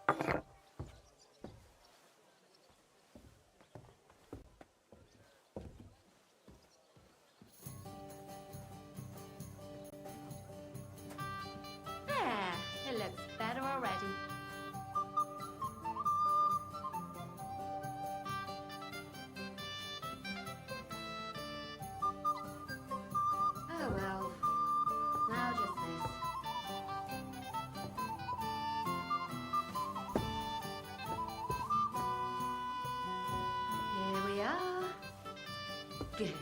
There, it looks better already. Oh well, now just this. Here we are. Good.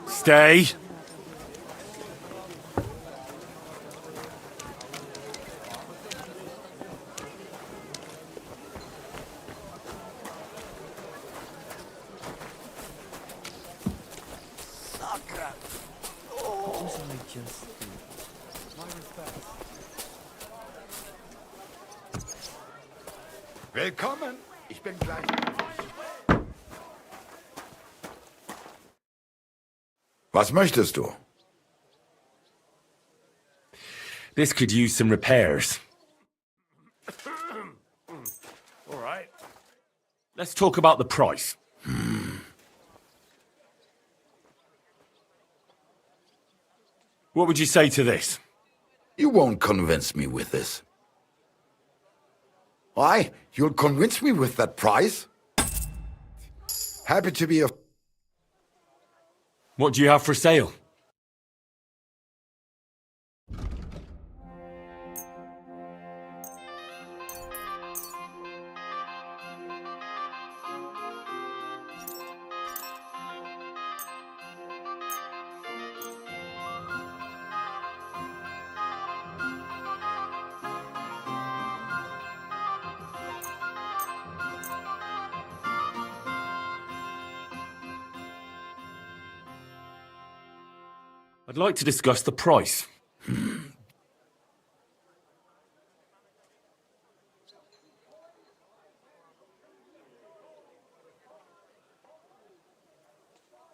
Stay. Saga. Oh. My respect. Willkommen. Ich bin gleich. Was möchtest du? This could use some repairs. All right. Let's talk about the price. What would you say to this? You won't convince me with this. Why? You'll convince me with that price? Happy to be of... What do you have for sale? I'd like to discuss the price.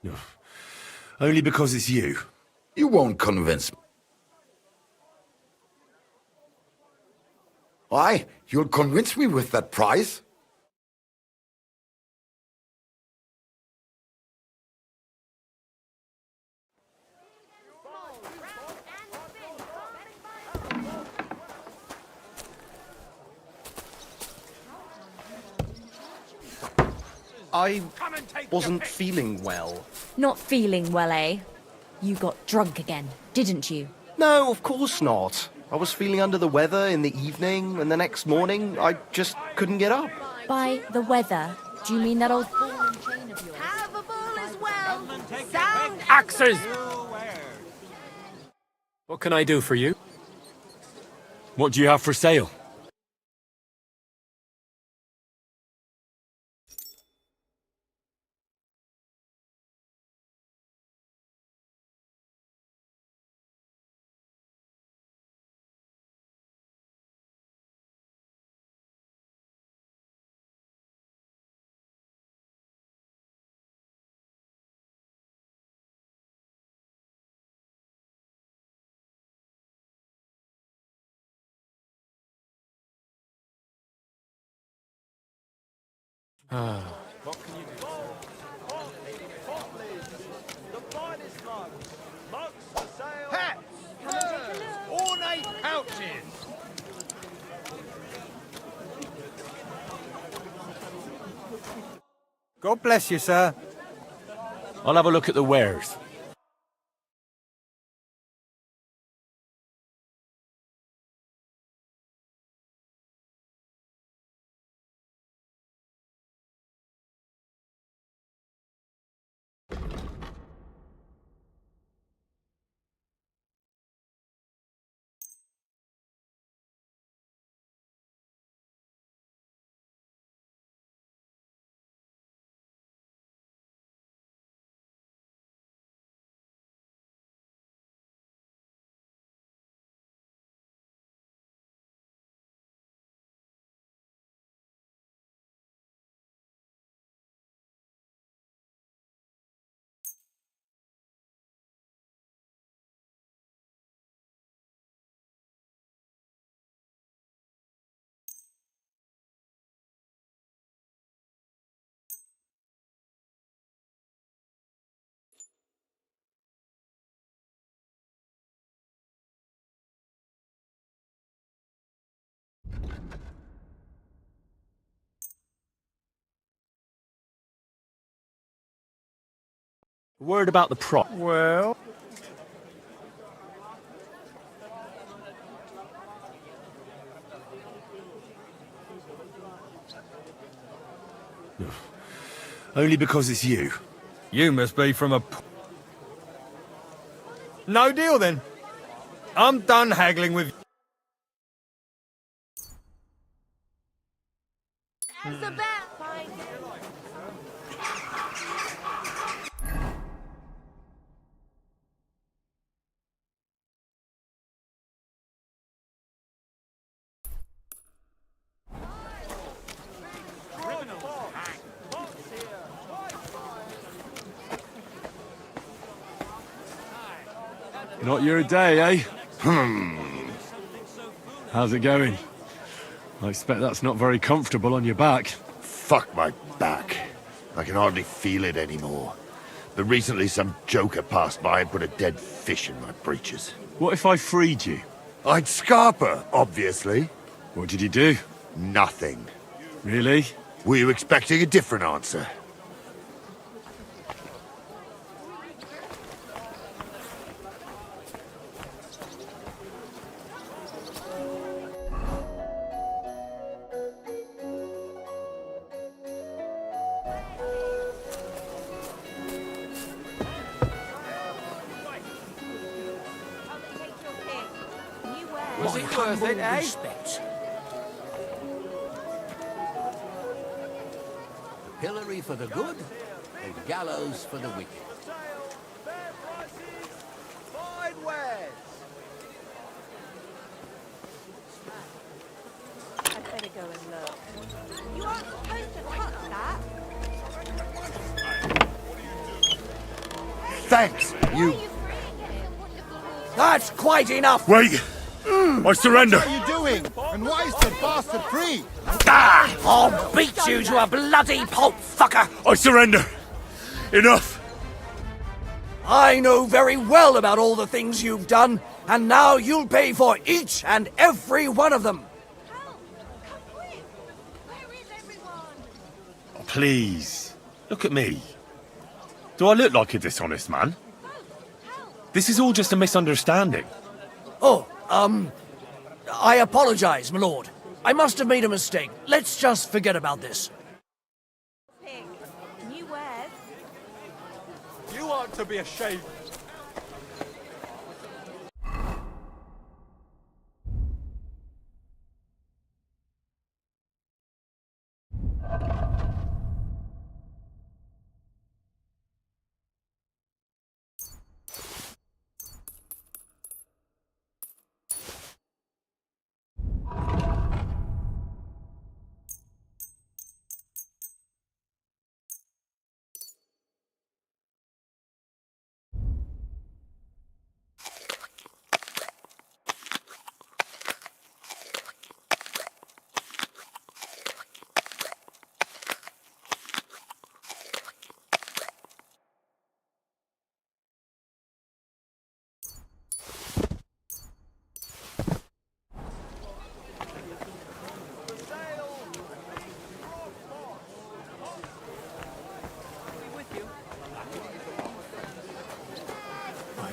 No. Only because it's you. You won't convince me. Why? You'll convince me with that price? I wasn't feeling well. Not feeling well, eh? You got drunk again, didn't you? No, of course not. I was feeling under the weather in the evening, and the next morning I just couldn't get up. By the weather, do you mean that old ball and chain of yours? Have a ball as well. Sound Axes! What can I do for you? What do you have for sale? What can you do? Ornate pouches! God bless you, sir. I'll have a look at the wares. Word about the prop. Well... Only because it's you. You must be from a... No deal, then. I'm done haggling with... Not your day, eh? How's it going? I expect that's not very comfortable on your back. Fuck my back. I can hardly feel it anymore. But recently some joker passed by and put a dead fish in my breeches. What if I freed you? I'd scarp her, obviously. What did you do? Nothing. Really? Were you expecting a different answer? Was it worth it, eh? Pillory for the good, and gallows for the wicked. Fine wares! I'd better go and look. You aren't supposed to touch that. Thanks, you... That's quite enough! Wait! I surrender! What are you doing? And why is the bastard free? Ah! I'll beat you to a bloody pulp, fucker! I surrender! Enough! I know very well about all the things you've done, and now you'll pay for each and every one of them. Oh, please, look at me. Do I look like a dishonest man? This is all just a misunderstanding. Oh, I apologize, my lord. I must have made a mistake. Let's just forget about this. Pig. New wares. You ought to be ashamed.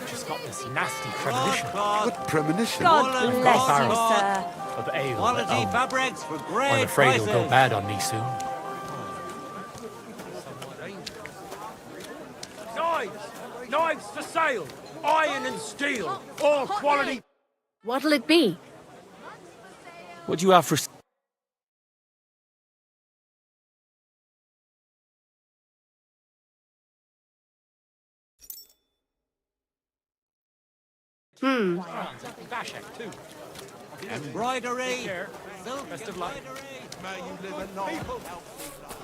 Just got this nasty premonition What premonition? God got bless you, barrels. sir. of ale. Quality fabrics for great I'm afraid prices. it'll go bad on me soon. Knives! Knives for sale! Iron and steel! All quality... What'll it be? What do you have for... Vashek, too. Embroidery. Silk Best of luck. embroidery. May you live and not...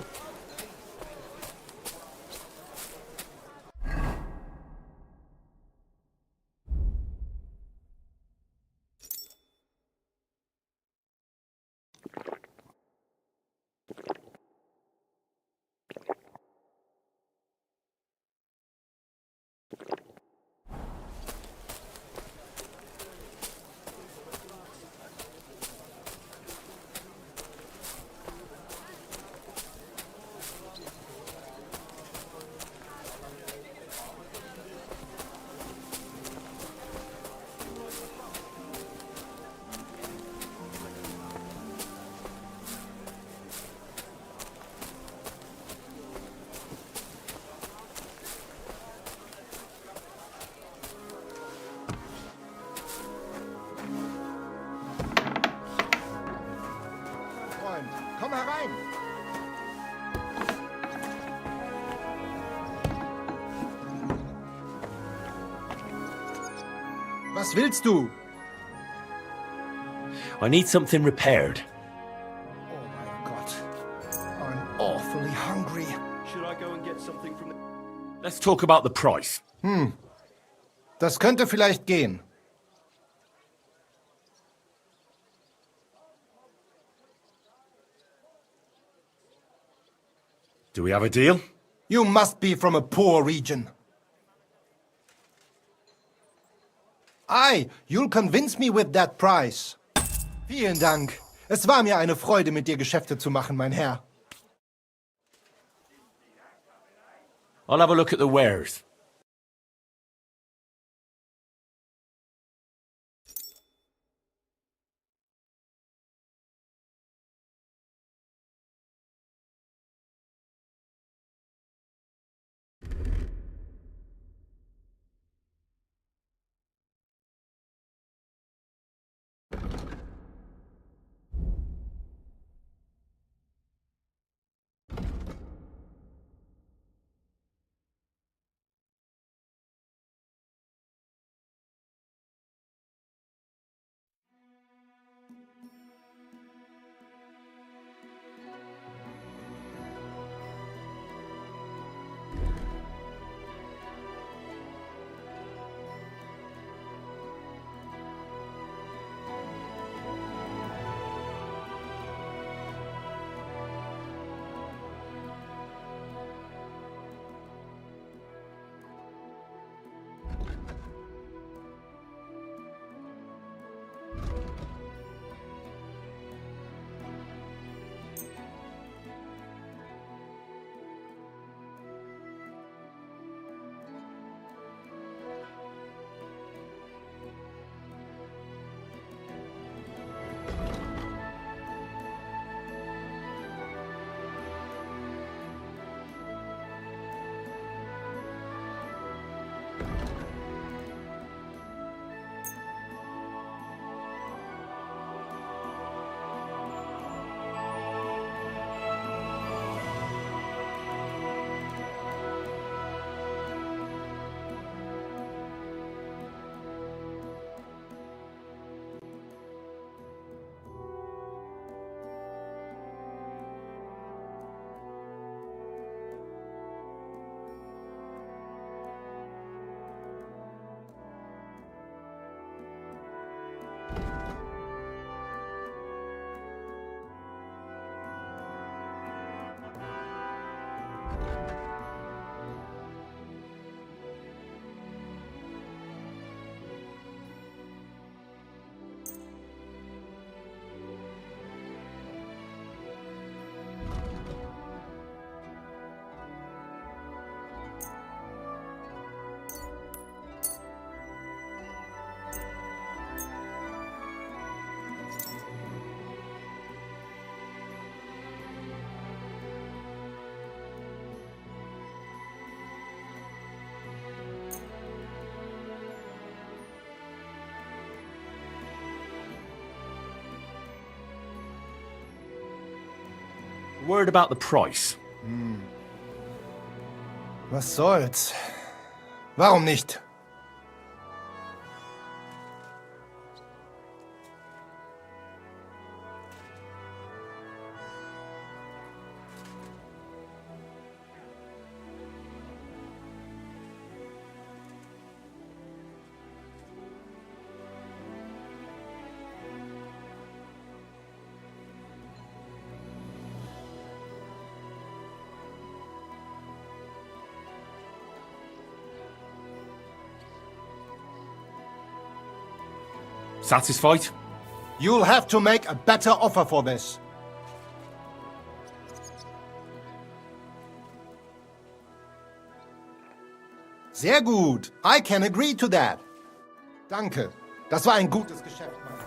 Freund, komm herein! Was willst du? I need something repaired. Oh my God. I'm awfully hungry. Should I go and get something from the... Let's talk about the price. Das könnte vielleicht gehen. Do we have a deal? You must be from a poor region. Aye, you'll convince me with that price. Vielen Dank. Es war mir eine Freude, mit dir Geschäfte zu machen, mein Herr. I'll have a look at the wares. A word about the price. Was soll's? Warum nicht? Satisfied? You'll have to make a better offer for this. Sehr gut. I can agree to that. Danke. Das war ein gutes Geschäft, Mann.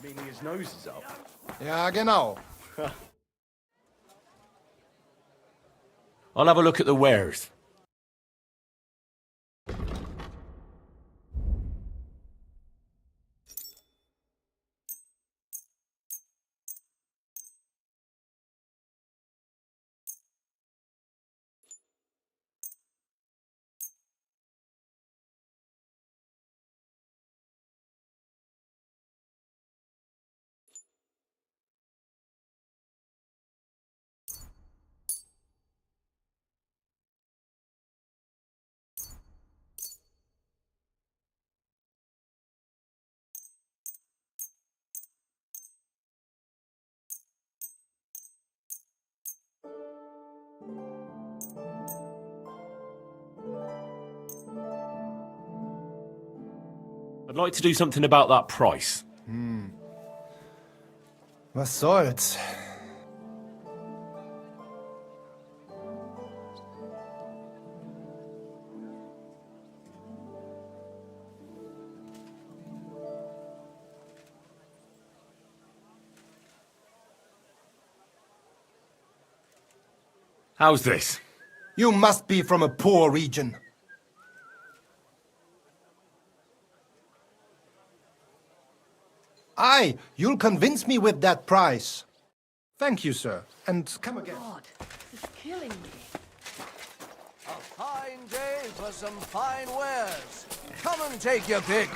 Meaning his nose is up. Ja, genau. I'll have a look at the wares. I'd like to do something about that price. Was soll's? How's this? You must be from a poor region. Aye, you'll convince me with that price. Thank you, sir. And come again. God, this is killing me. A fine day for some fine wares. Come and take your pick.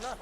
luck.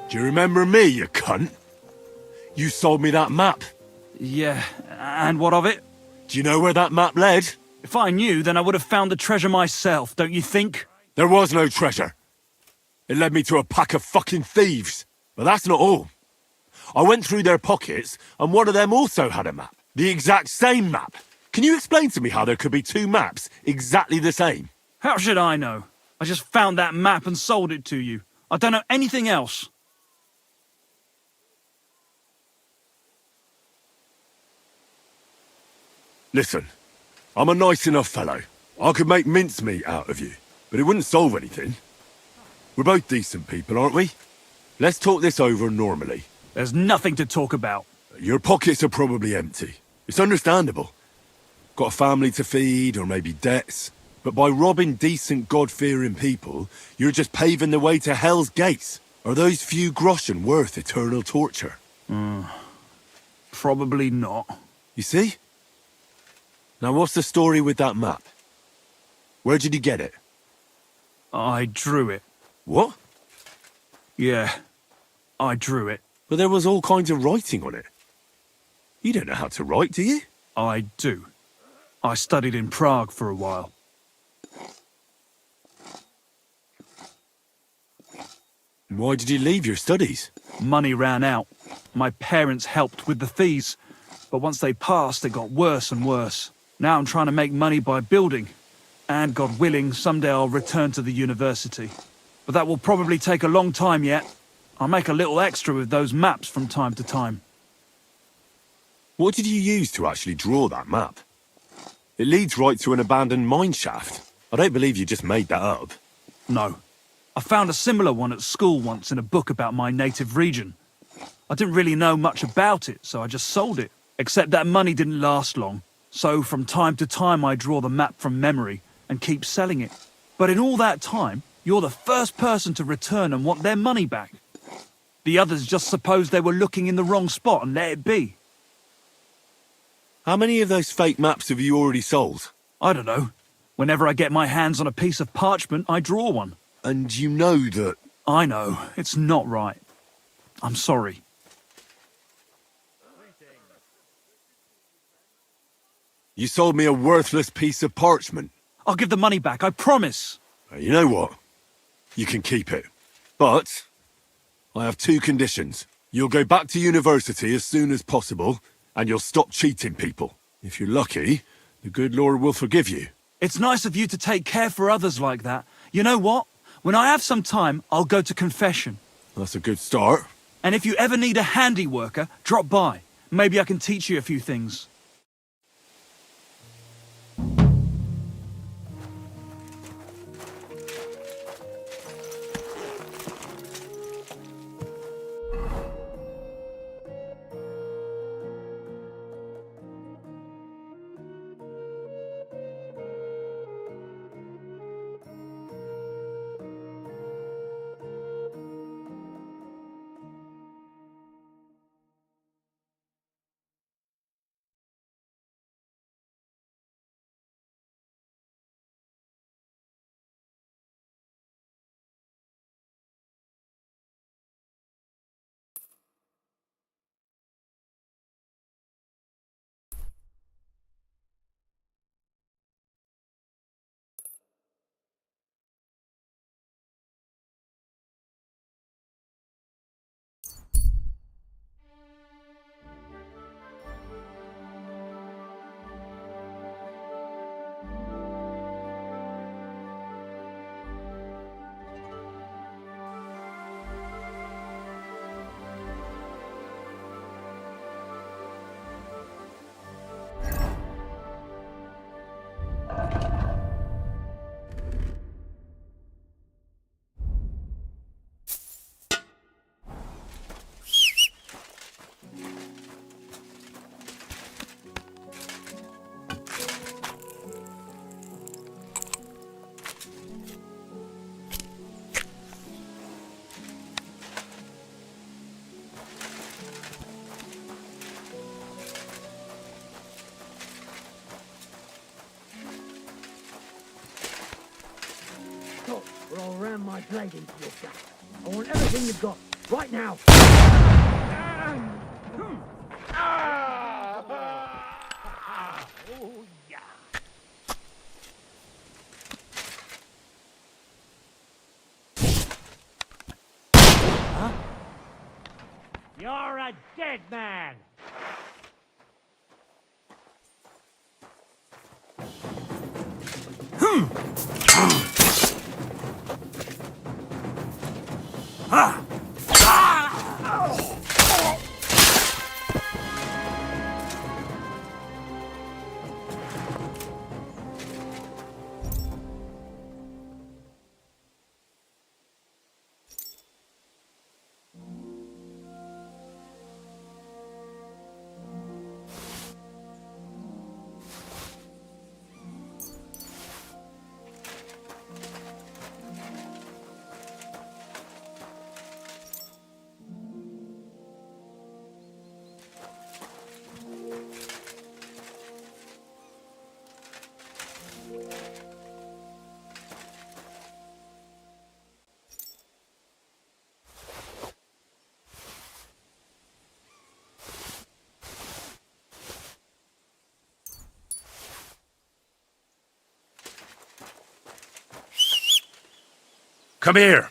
Do you remember me, you cunt? You sold me that map. Yeah, and what of it? Do you know where that map led? If I knew, then I would have found the treasure myself, don't you think? There was no treasure. It led me to a pack of fucking thieves. But that's not all. I went through their pockets, and one of them also had a map. The exact same map. Can you explain to me how there could be two maps exactly the same? How should I know? I just found that map and sold it to you. I don't know anything else. Listen, I'm a nice enough fellow. I could make mincemeat out of you, but it wouldn't solve anything. We're both decent people, aren't we? Let's talk this over normally. There's nothing to talk about. Your pockets are probably empty. It's understandable. Got a family to feed, or maybe debts. But by robbing decent, God-fearing people, you're just paving the way to hell's gates. Are those few groschen worth eternal torture? Probably not. You see? Now what's the story with that map? Where did you get it? I drew it. What? Yeah, I drew it. But there was all kinds of writing on it. You don't know how to write, do you? I do. I studied in Prague for a while. Why did you leave your studies? Money ran out. My parents helped with the fees. But once they passed, it got worse and worse. Now I'm trying to make money by building. And God willing, someday I'll return to the university. But that will probably take a long time yet. I'll make a little extra with those maps from time to time. What did you use to actually draw that map? It leads right to an abandoned mine shaft. I don't believe you just made that up. No. I found a similar one at school once in a book about my native region. I didn't really know much about it, so I just sold it. Except that money didn't last long. So from time to time I draw the map from memory and keep selling it. But in all that time, you're the first person to return and want their money back. The others just supposed they were looking in the wrong spot and let it be. How many of those fake maps have you already sold? I don't know. Whenever I get my hands on a piece of parchment, I draw one. And you know that... I know. It's not right. I'm sorry. You sold me a worthless piece of parchment. I'll give the money back, I promise. You know what? You can keep it. But I have two conditions. You'll go back to university as soon as possible, and you'll stop cheating people. If you're lucky, the good Lord will forgive you. It's nice of you to take care for others like that. You know what? When I have some time, I'll go to confession. That's a good start. And if you ever need a handy worker, drop by. Maybe I can teach you a few things. ram my blade into your gut. I want everything you've got, right now. Oh, yeah. Huh? You're a dead man. Come here.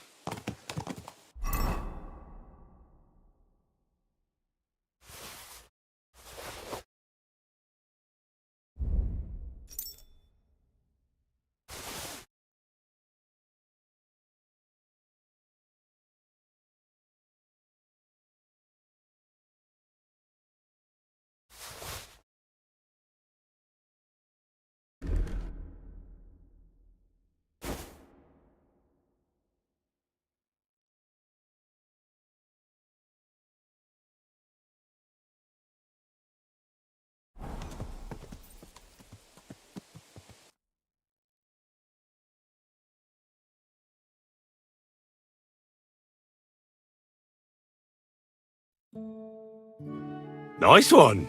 Nice one.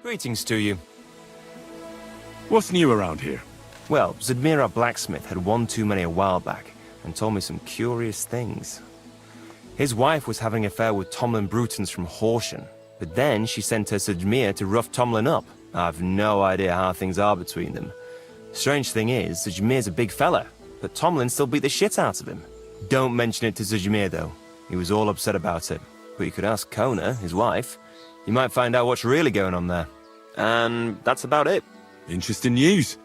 Greetings to you. What's new around here? Well, Zadmir, our blacksmith, had one too many a while back, and told me some curious things. His wife was having an affair with Tomlin Brutons from Horsham, but then she sent her Zadmir to rough Tomlin up. I've no idea how things are between them. Strange thing is, Zadmir's a big fella, but Tomlin still beat the shit out of him. Don't mention it to Zadmir, though. He was all upset about it. But you could ask Kona, his wife. You might find out what's really going on there. And that's about it. Interesting news.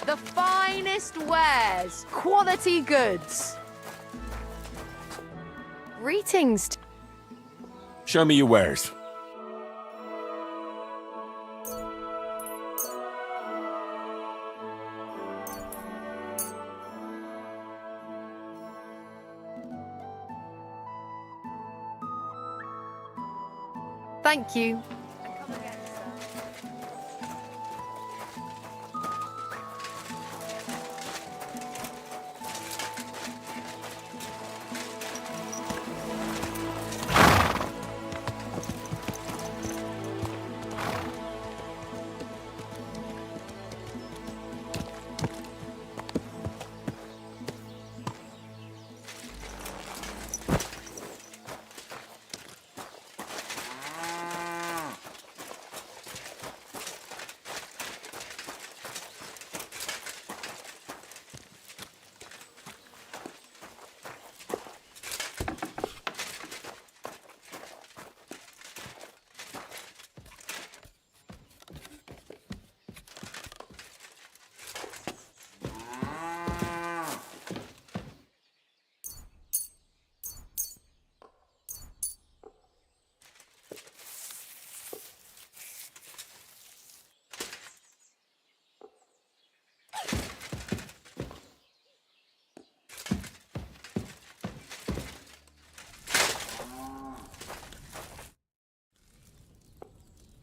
The finest wares, quality goods. Greetings. Show me your wares. Thank you.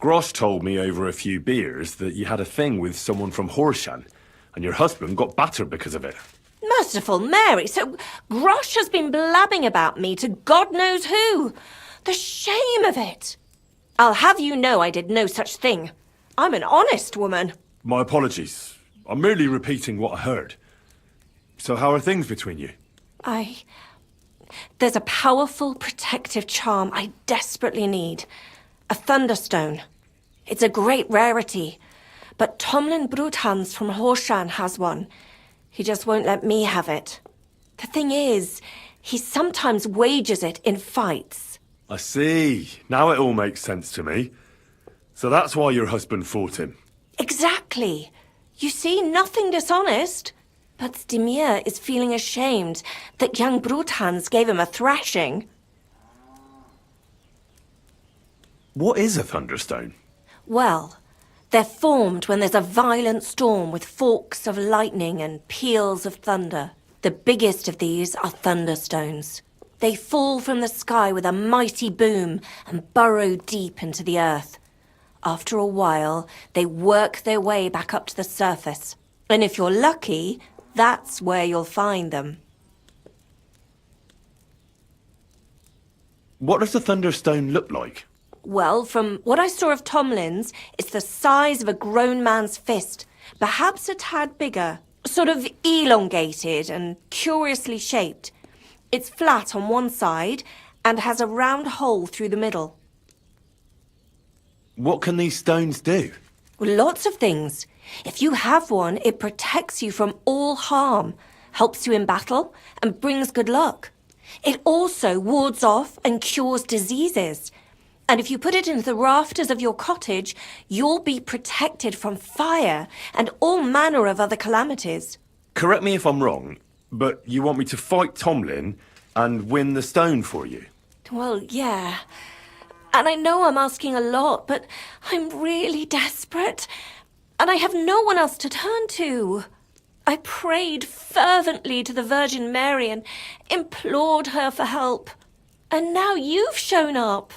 Grosh told me over a few beers that you had a thing with someone from Horshan, and your husband got battered because of it. Merciful Mary, so Grosh has been blabbing about me to God knows who. The shame of it. I'll have you know I did no such thing. I'm an honest woman. My apologies. I'm merely repeating what I heard. So how are things between you? There's a powerful protective charm I desperately need. A thunderstone. It's a great rarity. But Tomlin Bruthans from Horshan has one. He just won't let me have it. The thing is, he sometimes wages it in fights. I see. Now it all makes sense to me. So that's why your husband fought him. Exactly. You see, nothing dishonest. But Stimir is feeling ashamed that young Bruthans gave him a thrashing. What is a thunderstone? Well, they're formed when there's a violent storm with forks of lightning and peals of thunder. The biggest of these are thunderstones. They fall from the sky with a mighty boom and burrow deep into the earth. After a while, they work their way back up to the surface. And if you're lucky, that's where you'll find them. What does a thunderstone look like? Well, from what I saw of Tomlin's, it's the size of a grown man's fist, perhaps a tad bigger, sort of elongated and curiously shaped. It's flat on one side and has a round hole through the middle. What can these stones do? Well, lots of things. If you have one, it protects you from all harm, helps you in battle, and brings good luck. It also wards off and cures diseases. And if you put it into the rafters of your cottage, you'll be protected from fire and all manner of other calamities. Correct me if I'm wrong, but you want me to fight Tomlin and win the stone for you? Well, yeah. And I know I'm asking a lot, but I'm really desperate. And I have no one else to turn to. I prayed fervently to the Virgin Mary and implored her for help. And now you've shown up.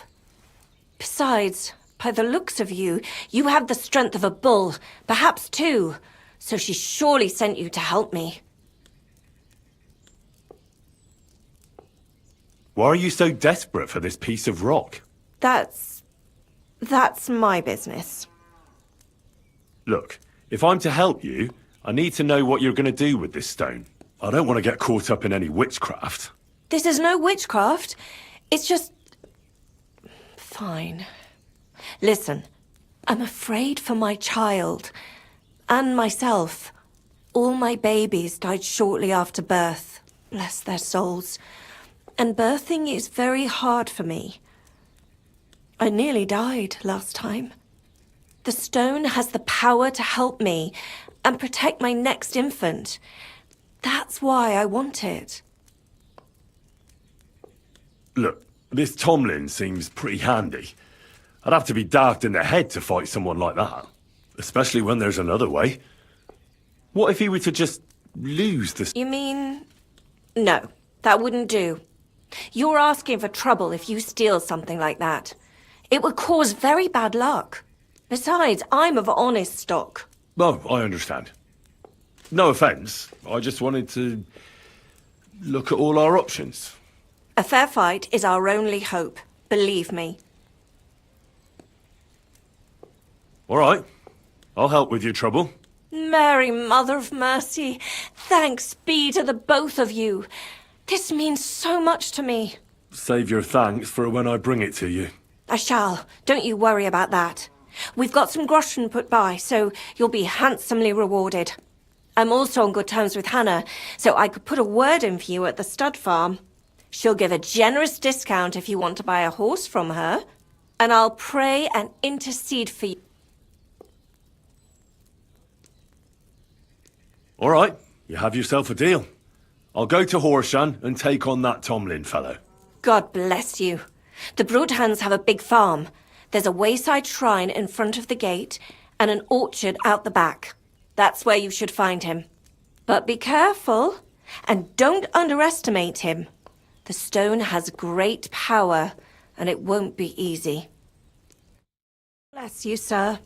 Besides, by the looks of you, you have the strength of a bull, perhaps two. So she surely sent you to help me. Why are you so desperate for this piece of rock? That's my business. Look, if I'm to help you, I need to know what you're going to do with this stone. I don't want to get caught up in any witchcraft. This is no witchcraft. It's just... Fine. Listen, I'm afraid for my child. And myself. All my babies died shortly after birth. Bless their souls. And birthing is very hard for me. I nearly died last time. The stone has the power to help me, and protect my next infant. That's why I want it. Look, this Tomlin seems pretty handy. I'd have to be darked in the head to fight someone like that. Especially when there's another way. What if he were to just lose the... You mean... No, that wouldn't do. You're asking for trouble if you steal something like that. It would cause very bad luck. Besides, I'm of honest stock. Oh, I understand. No offence, I just wanted to look at all our options. A fair fight is our only hope, believe me. All right, I'll help with your trouble. Mary, Mother of Mercy, thanks be to the both of you. This means so much to me. Save your thanks for when I bring it to you. I shall. Don't you worry about that. We've got some groschen put by, so you'll be handsomely rewarded. I'm also on good terms with Hannah, so I could put a word in for you at the stud farm. She'll give a generous discount if you want to buy a horse from her, and I'll pray and intercede for you. All right, you have yourself a deal. I'll go to Horshan and take on that Tomlin fellow. God bless you. The Broadhands have a big farm. There's a wayside shrine in front of the gate and an orchard out the back. That's where you should find him. But be careful, and don't underestimate him. The stone has great power, and it won't be easy. Bless you, sir.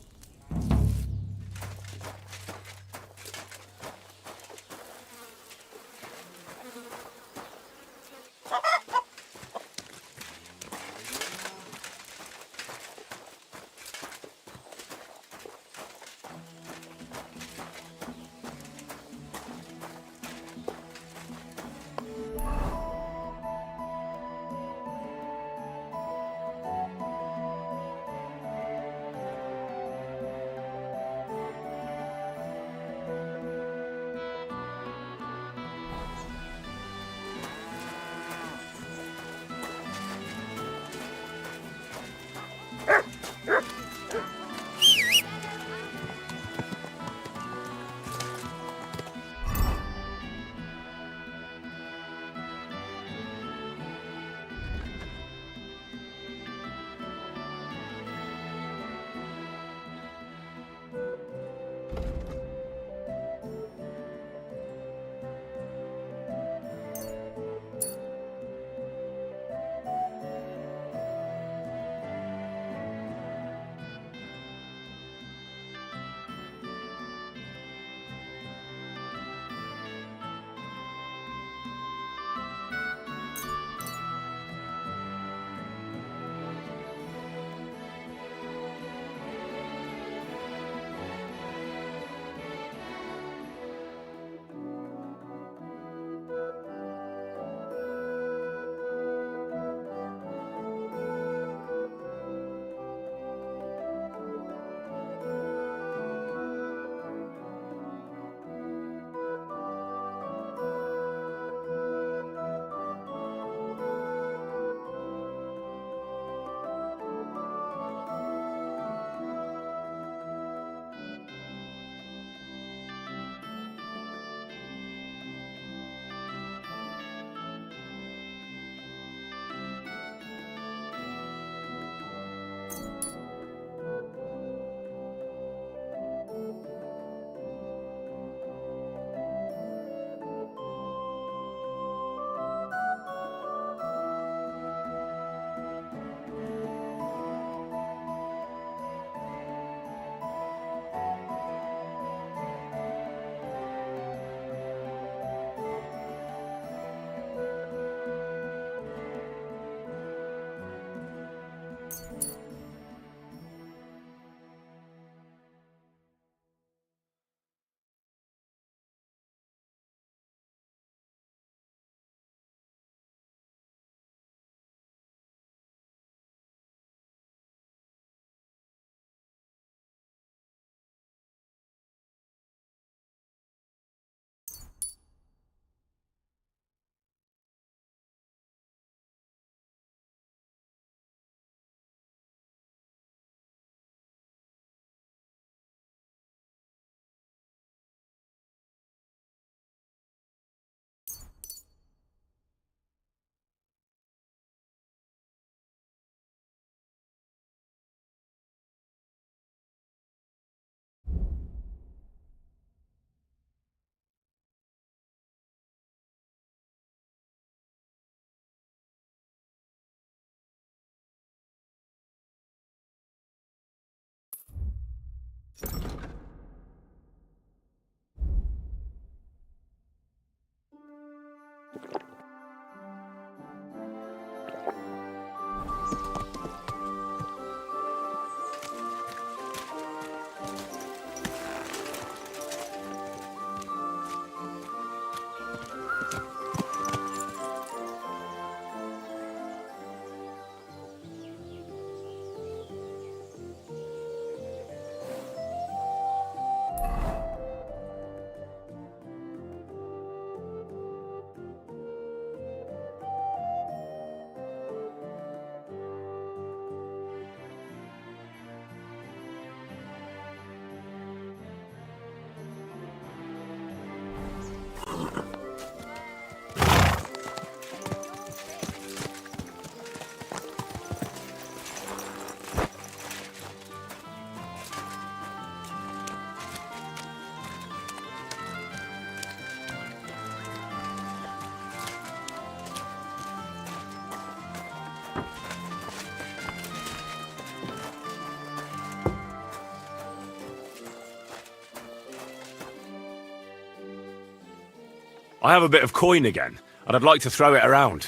I have a bit of coin again, and I'd like to throw it around.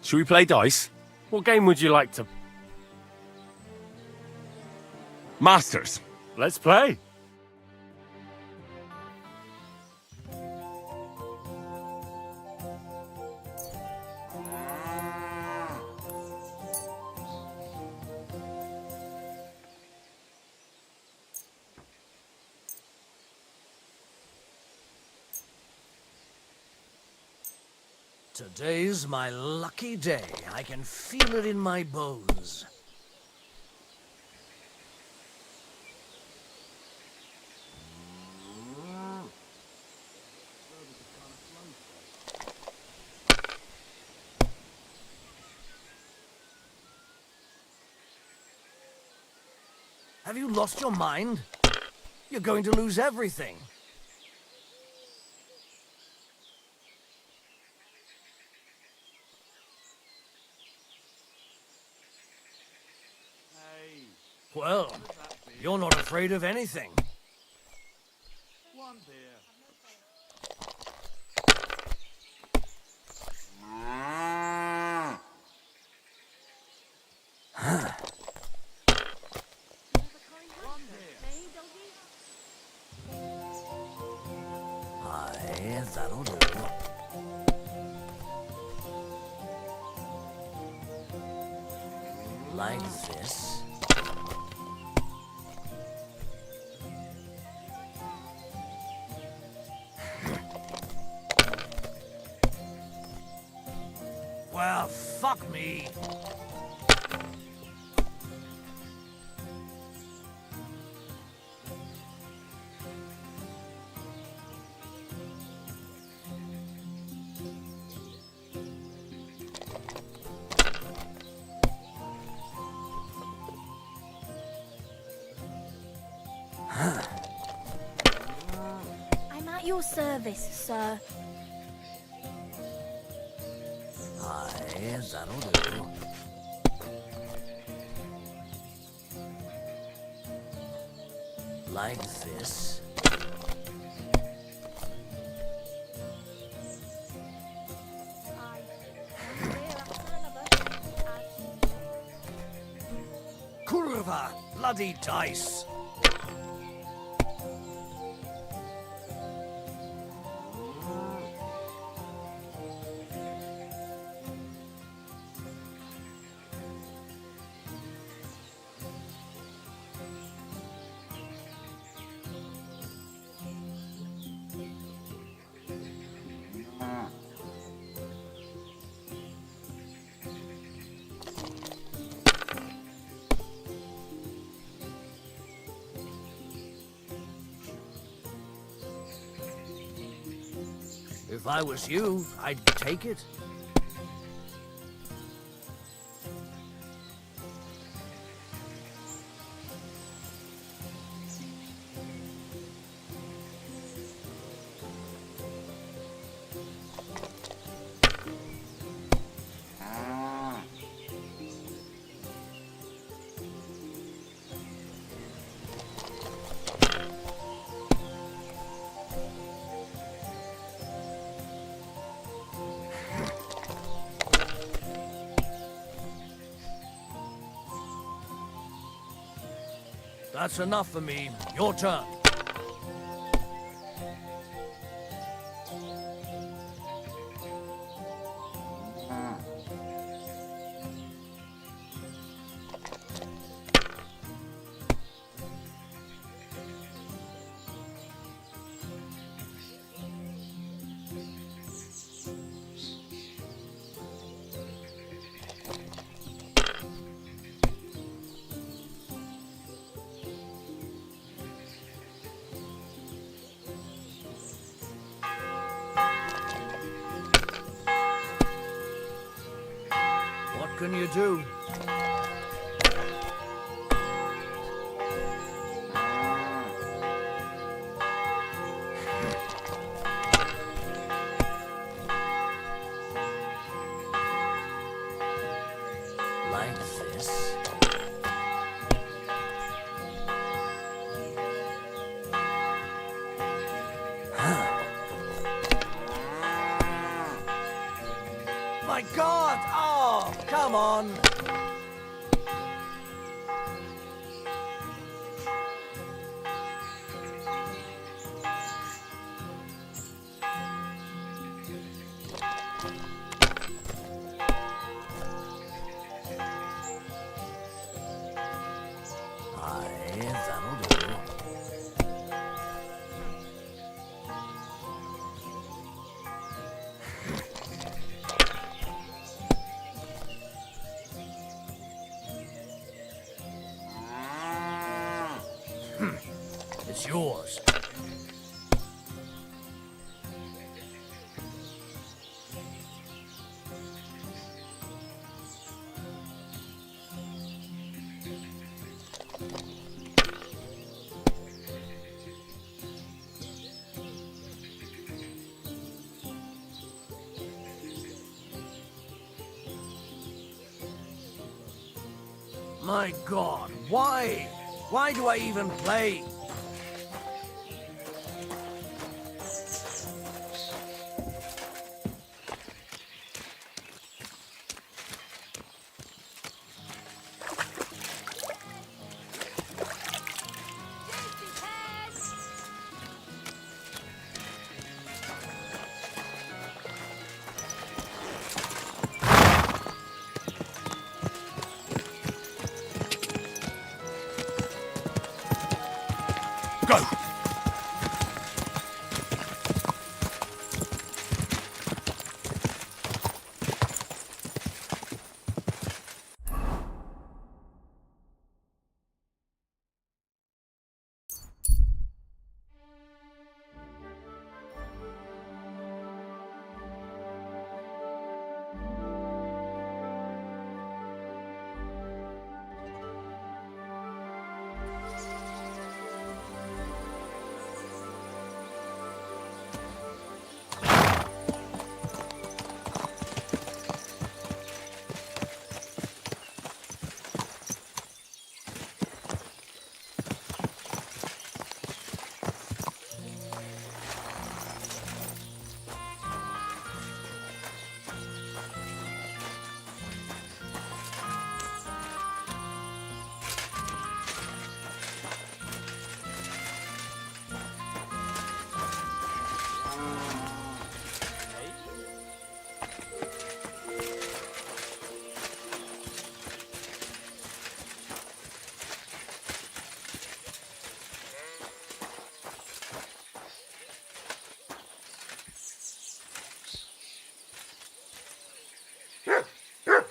Should we play dice? What game would you like to... Masters. Let's play. Today's my lucky day. I can feel it in my bones. Have you lost your mind? You're going to lose everything. Well, you're not afraid of anything. One beer. Aye, that'll do. Like this. Well, fuck me. I'm at your service, sir. Aye, that'll do. Like this. Kurva, bloody dice. If I was you, I'd take it. That's enough for me. Your turn. What can you do? Like this. My God! Oh, come on! Aye, that'll do. It's yours. My God, why? Why do I even play? Go!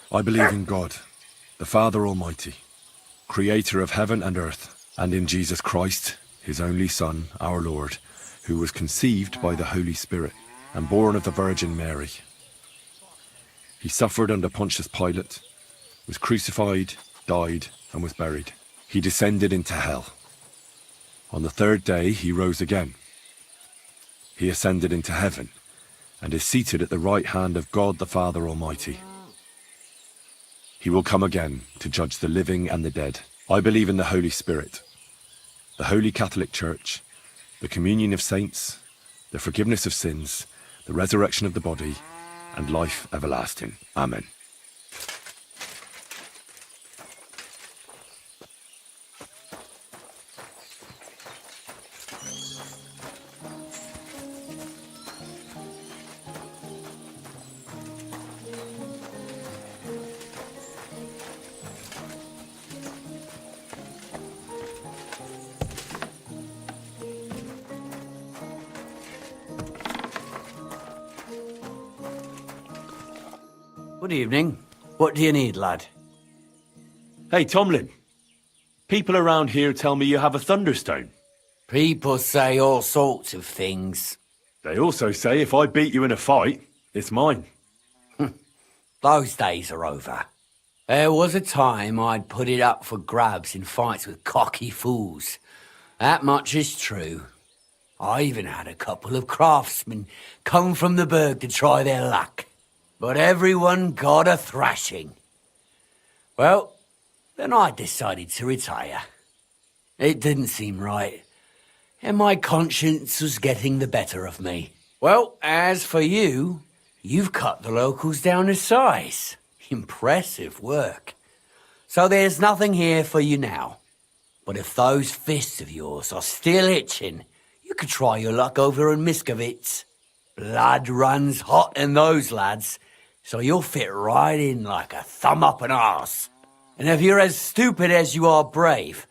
I believe in God, the Father Almighty, creator of heaven and earth, and in Jesus Christ, his only Son, our Lord, who was conceived by the Holy Spirit and born of the Virgin Mary. He suffered under Pontius Pilate, was crucified, died, and was buried. He descended into hell. On the third day he rose again. He ascended into heaven and is seated at the right hand of God the Father Almighty. He will come again to judge the living and the dead. I believe in the Holy Spirit, the Holy Catholic Church, the communion of saints, the forgiveness of sins, the resurrection of the body, and life everlasting. Amen. Good evening. What do you need, lad? Hey, Tomlin. People around here tell me you have a thunderstone. People say all sorts of things. They also say if I beat you in a fight, it's mine. Those days are over. There was a time I'd put it up for grabs in fights with cocky fools. That much is true. I even had a couple of craftsmen come from the burg to try their luck. But everyone got a thrashing. Well, then I decided to retire. It didn't seem right, and my conscience was getting the better of me. Well, as for you, you've cut the locals down to size. Impressive work. So there's nothing here for you now. But if those fists of yours are still itching, you could try your luck over in Miskovitz. Blood runs hot in those lads, so you'll fit right in like a thumb up an arse. And if you're as stupid as you are brave,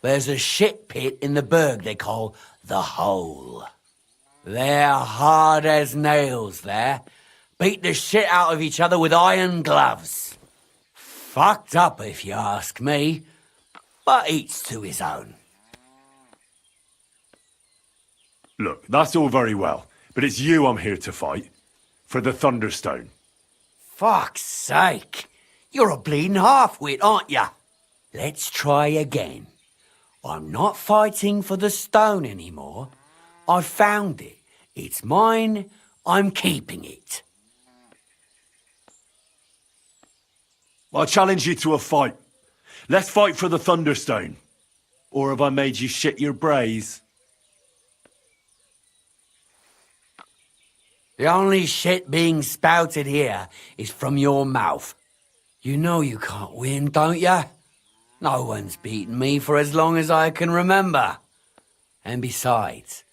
there's a shit pit in the burg they call the Hole. They're hard as nails there. Beat the shit out of each other with iron gloves. Fucked up if you ask me, but each to his own. Look, that's all very well, but it's you I'm here to fight. For the Thunderstone. Fuck's sake. You're a bleeding half-wit, aren't ya? Let's try again. I'm not fighting for the stone anymore. I found it. It's mine. I'm keeping it. I challenge you to a fight. Let's fight for the Thunderstone. Or have I made you shit your brays? The only shit being spouted here is from your mouth. You know you can't win, don't ya? No one's beaten me for as long as I can remember. And besides,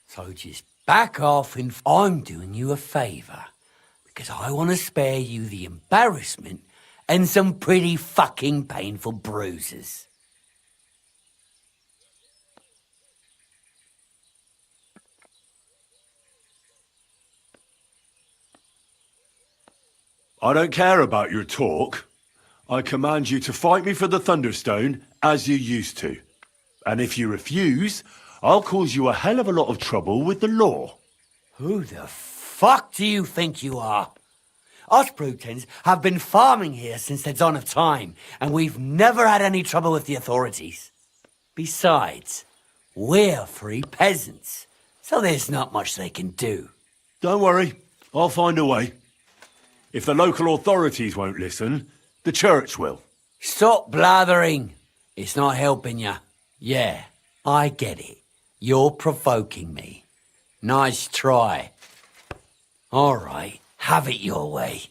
so just back off and I'm doing you a favour. Because I want to spare you the embarrassment and some pretty fucking painful bruises. I don't care about your talk. I command you to fight me for the Thunderstone as you used to. And if you refuse, I'll cause you a hell of a lot of trouble with the law. Who the fuck do you think you are? Us Brutens have been farming here since the dawn of time, and we've never had any trouble with the authorities. Besides, we're free peasants, so there's not much they can do. Don't worry, I'll find a way. If the local authorities won't listen, the church will. Stop blathering. It's not helping you. Yeah, I get it. You're provoking me. Nice try. All right, have it your way.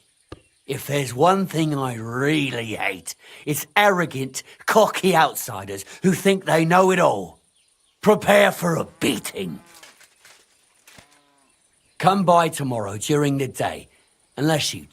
If there's one thing I really hate, it's arrogant, cocky outsiders who think they know it all. Prepare for a beating. Come by tomorrow during the day, unless you...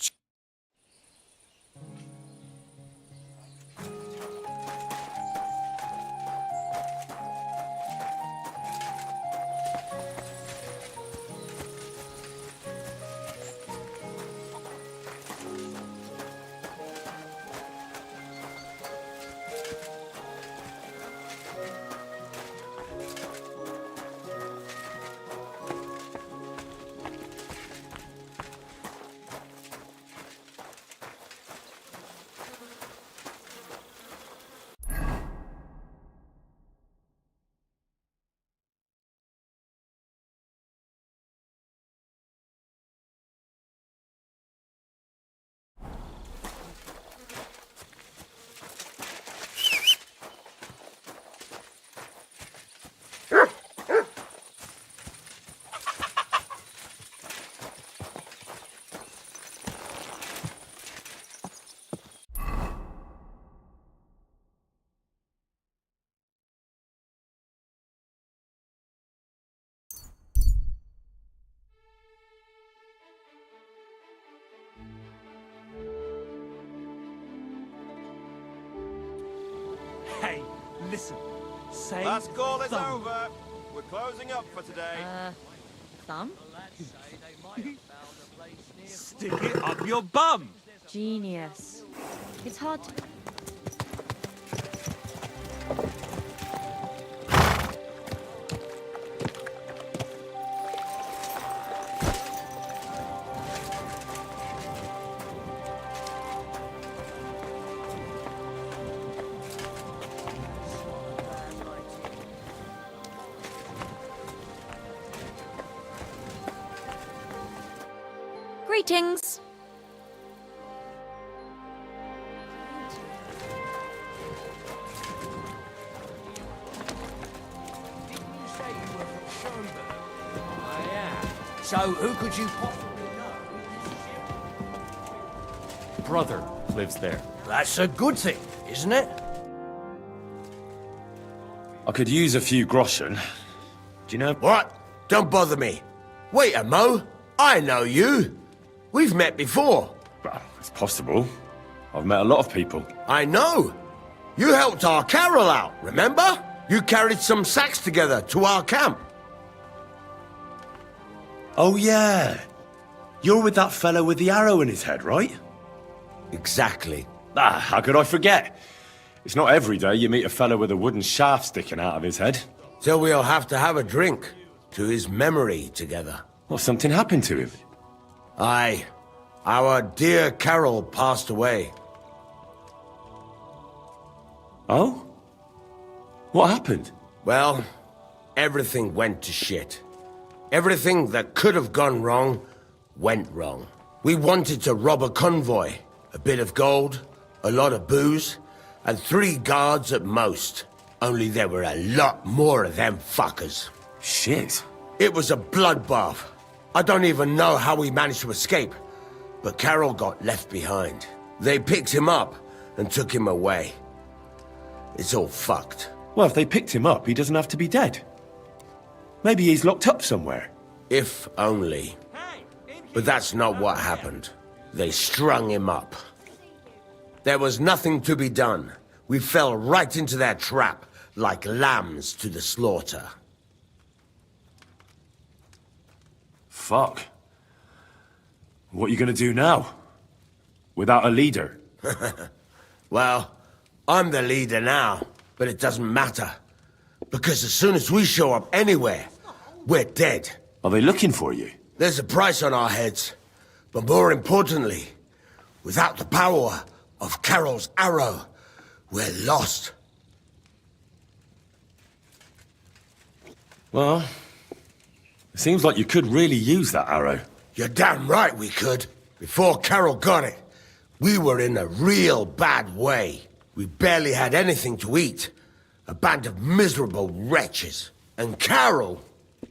Hey, listen. Say Last call is thumb. over. We're closing up for today. Thumb? Stick it up your bum. Genius. It's hard to... Greetings. So who could you possibly know? Brother lives there. That's a good thing, isn't it? I could use a few groschen. Do you know? What? Don't bother me. Wait a mo. I know you. We've met before. Well, it's possible. I've met a lot of people. I know. You helped our Carol out, remember? You carried some sacks together to our camp. Oh, yeah. You're with that fellow with the arrow in his head, right? Exactly. Ah, how could I forget? It's not every day you meet a fellow with a wooden shaft sticking out of his head. So we'll have to have a drink to his memory together. Well, something happened to him. Aye. Our dear Carol passed away. Oh? What happened? Well, everything went to shit. Everything that could have gone wrong, went wrong. We wanted to rob a convoy. A bit of gold, a lot of booze, and 3 guards at most. Only there were a lot more of them fuckers. Shit. It was a bloodbath. I don't even know how we managed to escape. But Carol got left behind. They picked him up and took him away. It's all fucked. Well, if they picked him up, he doesn't have to be dead. Maybe he's locked up somewhere. If only. But that's not what happened. They strung him up. There was nothing to be done. We fell right into their trap, like lambs to the slaughter. Fuck. What are you gonna do now? Without a leader? Well, I'm the leader now, but it doesn't matter. Because as soon as we show up anywhere, we're dead. Are they looking for you? There's a price on our heads. But more importantly, without the power of Carol's arrow, we're lost. Well, it seems like you could really use that arrow. You're damn right we could. Before Carol got it, we were in a real bad way. We barely had anything to eat. A band of miserable wretches. And Carol,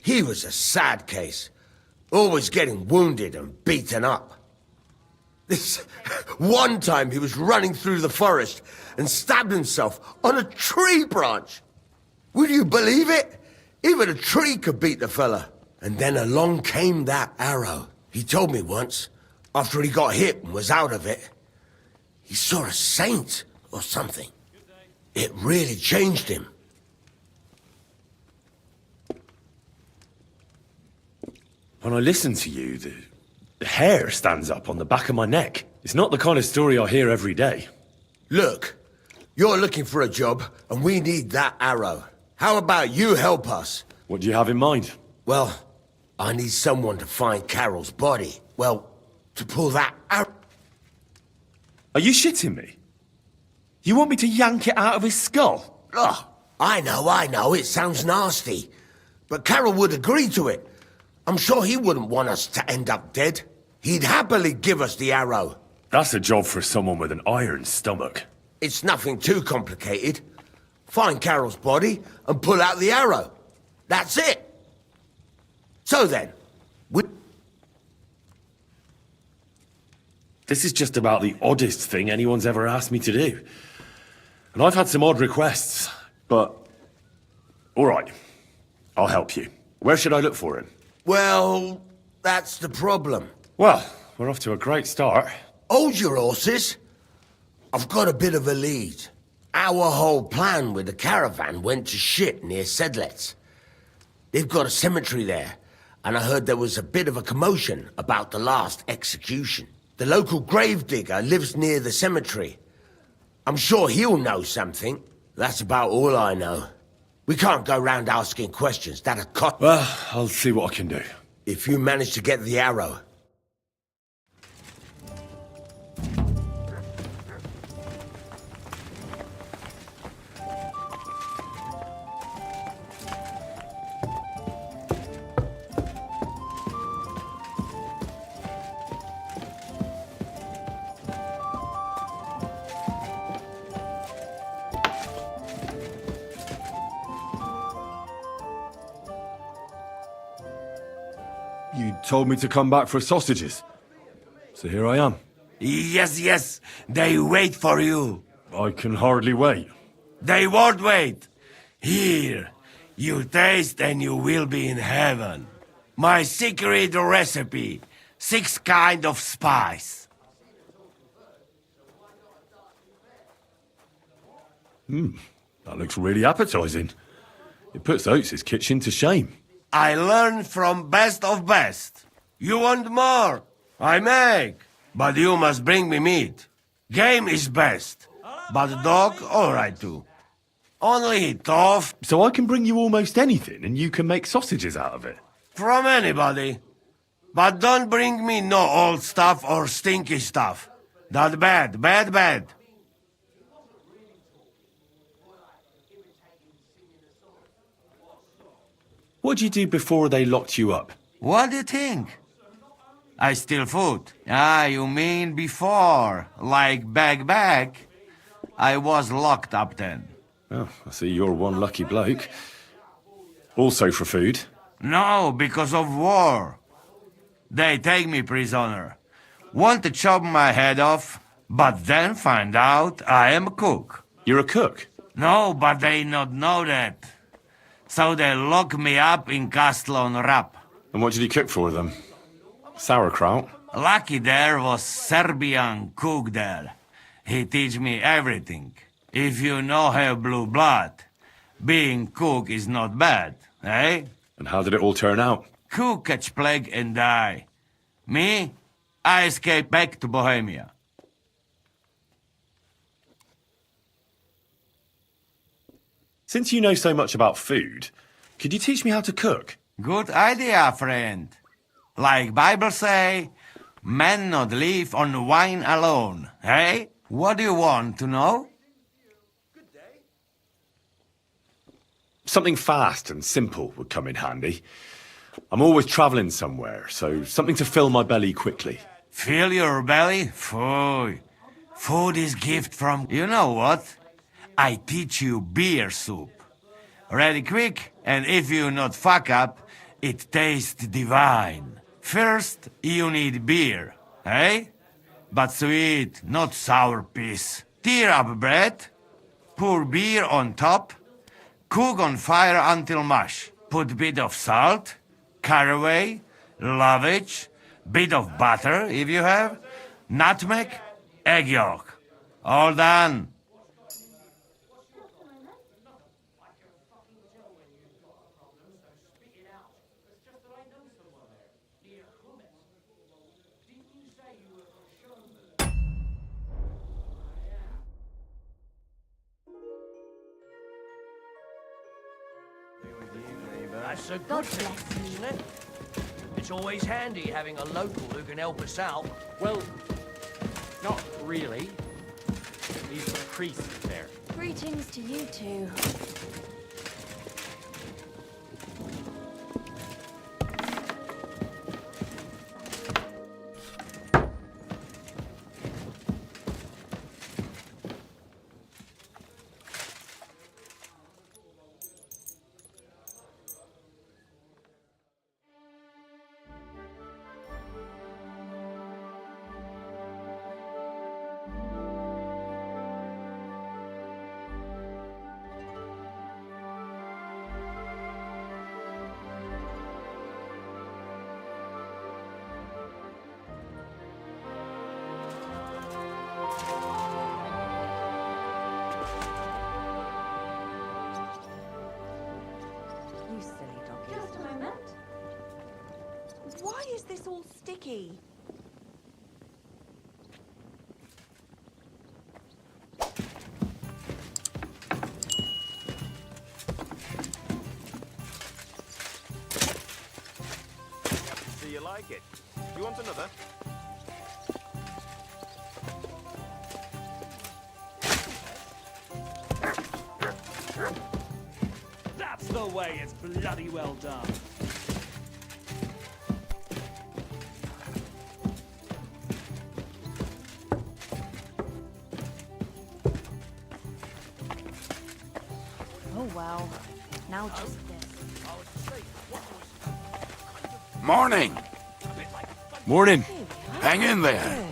he was a sad case. Always getting wounded and beaten up. This one time he was running through the forest and stabbed himself on a tree branch. Would you believe it? Even a tree could beat the fella. And then along came that arrow. He told me once, after he got hit and was out of it, he saw a saint or something. It really changed him. When I listen to you, the hair stands up on the back of my neck. It's not the kind of story I hear every day. Look, you're looking for a job, and we need that arrow. How about you help us? What do you have in mind? Well, I need someone to find Carol's body. Well, to pull that arrow. Are you shitting me? You want me to yank it out of his skull? Ugh, I know, it sounds nasty. But Carol would agree to it. I'm sure he wouldn't want us to end up dead. He'd happily give us the arrow. That's a job for someone with an iron stomach. It's nothing too complicated. Find Carol's body and pull out the arrow. That's it. So then, This is just about the oddest thing anyone's ever asked me to do. And I've had some odd requests, but... All right, I'll help you. Where should I look for him? Well, that's the problem. Well, we're off to a great start. Hold your horses. I've got a bit of a lead. Our whole plan with the caravan went to shit near Skalitz. They've got a cemetery there, and I heard there was a bit of a commotion about the last execution. The local gravedigger lives near the cemetery. I'm sure he'll know something. That's about all I know. We can't go round asking questions. That'll cut. Well, I'll see what I can do. If you manage to get the arrow. You told me to come back for sausages. So here I am. Yes, they wait for you. I can hardly wait. They won't wait. Here, you taste and you will be in heaven. My secret recipe, 6 kind of spice. That looks really appetizing. It puts Oates' kitchen to shame. I learn from best of best. You want more? I make. But you must bring me meat. Game is best. But dog, alright too. Only tough. So I can bring you almost anything and you can make sausages out of it? From anybody. But don't bring me no old stuff or stinky stuff. That bad. What'd you do before they locked you up? What do you think? I steal food. Ah, you mean before, like back. I was locked up then. Oh, I see you're one lucky bloke. Also for food? No, because of war. They take me prisoner. Want to chop my head off, but then find out I am a cook. You're a cook? No, but they not know that. So they lock me up in Castle on Rap. And what did you cook for them? Sauerkraut? Lucky there was Serbian cook there. He teach me everything. If you no have blue blood, being cook is not bad, eh? And how did it all turn out? Cook catch plague and die. Me, I escape back to Bohemia. Since you know so much about food, could you teach me how to cook? Good idea, friend. Like Bible say, man not live on wine alone, eh? What do you want to know? Something fast and simple would come in handy. I'm always traveling somewhere, so something to fill my belly quickly. Fill your belly? Food. Food is gift from... You know what? I teach you beer soup. Ready quick, and if you not fuck up, it tastes divine. First, you need beer, eh? But sweet, not sour piece. Tear up bread, pour beer on top, cook on fire until mush. Put bit of salt, caraway, lovage, bit of butter if you have, nutmeg, egg yolk. All done. That's a good thing, isn't it? It's always handy having a local who can help us out. Well, not really. These priests there. Greetings to you two. You silly doggy. Just a moment. Why is this all sticky? like it. You want another? That's the way, it's bloody well done. Oh well. Now just this. Morning. Morning. Hang in there.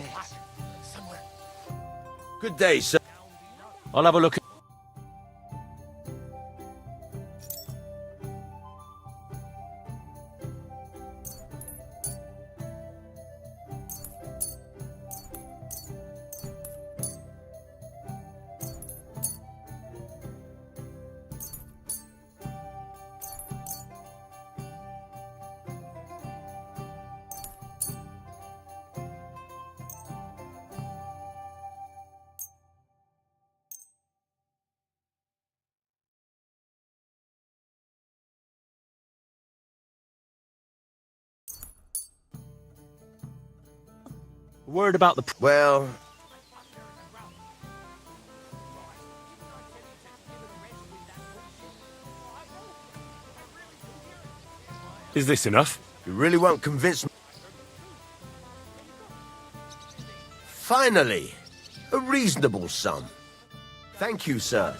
Good day, sir. I'll have a look. Word about the... Well... Is this enough? You really won't convince me. Finally! A reasonable sum. Thank you, sir.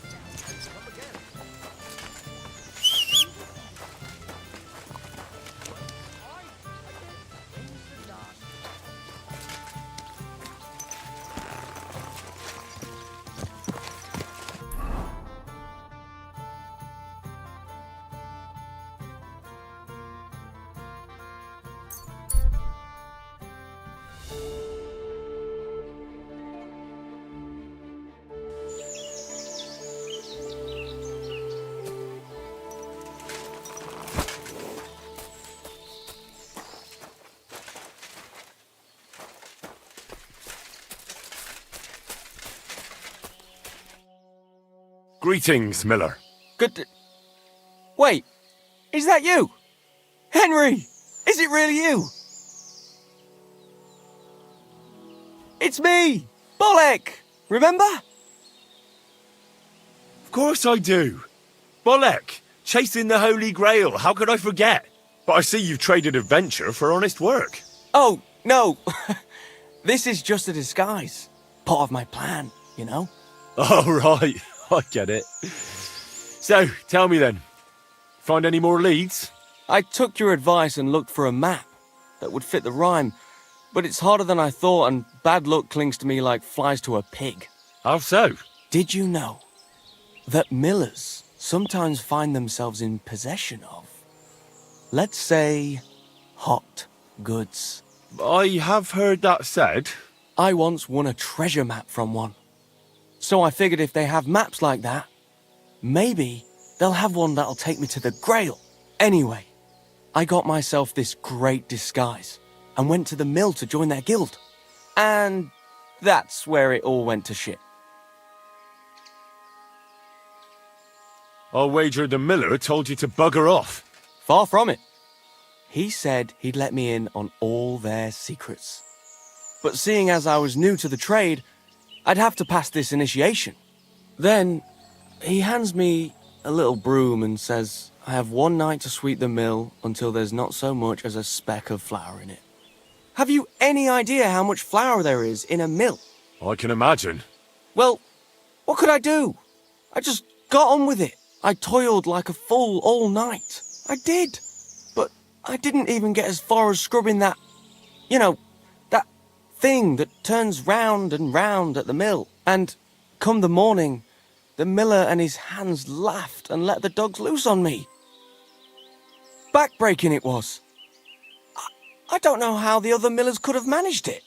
Greetings, Miller. Good. Wait, is that you? Henry! Is it really you? It's me! Bolek! Remember? Of course I do. Bolek, chasing the Holy Grail, how could I forget? But I see you've traded adventure for honest work. Oh, no. This is just a disguise. Part of my plan, you know? Oh, right. I get it. So, tell me then. Find any more leads? I took your advice and looked for a map that would fit the rhyme, but it's harder than I thought and bad luck clings to me like flies to a pig. How so? Did you know that millers sometimes find themselves in possession of, let's say, hot goods? I have heard that said. I once won a treasure map from one. So I figured if they have maps like that, maybe they'll have one that'll take me to the Grail. Anyway, I got myself this great disguise and went to the mill to join their guild. And that's where it all went to shit. I'll wager the miller told you to bugger off. Far from it. He said he'd let me in on all their secrets. But seeing as I was new to the trade, I'd have to pass this initiation. Then, he hands me a little broom and says I have one night to sweep the mill until there's not so much as a speck of flour in it. Have you any idea how much flour there is in a mill? I can imagine. Well, what could I do? I just got on with it. I toiled like a fool all night. I did. But I didn't even get as far as scrubbing that, that thing that turns round and round at the mill. And come the morning, the miller and his hands laughed and let the dogs loose on me. Backbreaking it was. I don't know how the other millers could have managed it.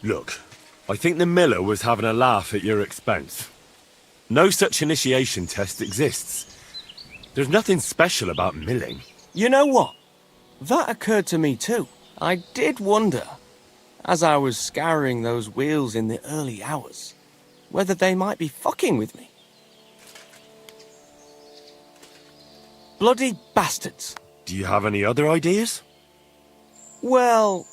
Look, I think the miller was having a laugh at your expense. No such initiation test exists. There's nothing special about milling. You know what? That occurred to me too. I did wonder, as I was scouring those wheels in the early hours, whether they might be fucking with me. Bloody bastards. Do you have any other ideas? Well,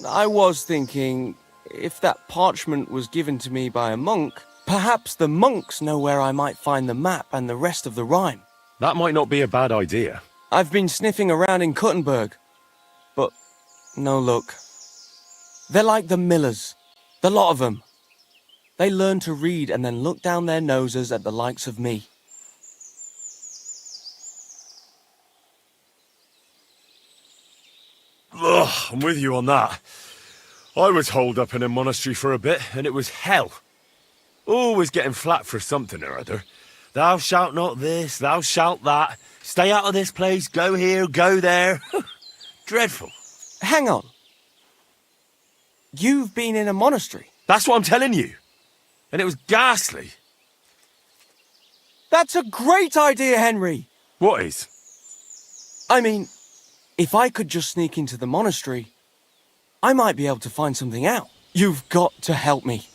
I was thinking, if that parchment was given to me by a monk, perhaps the monks know where I might find the map and the rest of the rhyme. That might not be a bad idea. I've been sniffing around in Kuttenberg, but no luck. They're like the millers, the lot of them. They learn to read and then look down their noses at the likes of me. Ugh, I'm with you on that. I was holed up in a monastery for a bit, and it was hell. Always getting flat for something or other. Thou shalt not this, thou shalt that. Stay out of this place, go here, go there. Dreadful. Hang on. You've been in a monastery? That's what I'm telling you. And it was ghastly. That's a great idea, Henry. What is? I mean, if I could just sneak into the monastery, I might be able to find something out. You've got to help me.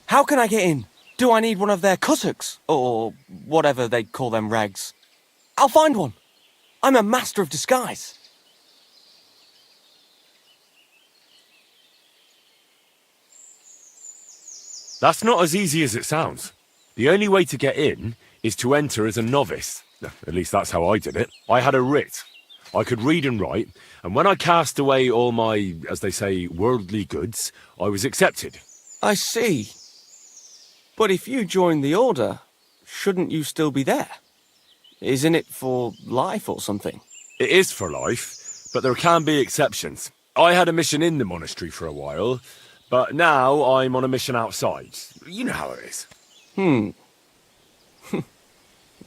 How can I get in? Do I need one of their kutuks? Or whatever they call them rags? I'll find one. I'm a master of disguise. That's not as easy as it sounds. The only way to get in is to enter as a novice. At least that's how I did it. I had a writ. I could read and write, and when I cast away all my, as they say, worldly goods, I was accepted. I see. But if you join the Order, shouldn't you still be there? Isn't it for life or something? It is for life, but there can be exceptions. I had a mission in the monastery for a while, but now I'm on a mission outside. You know how it is.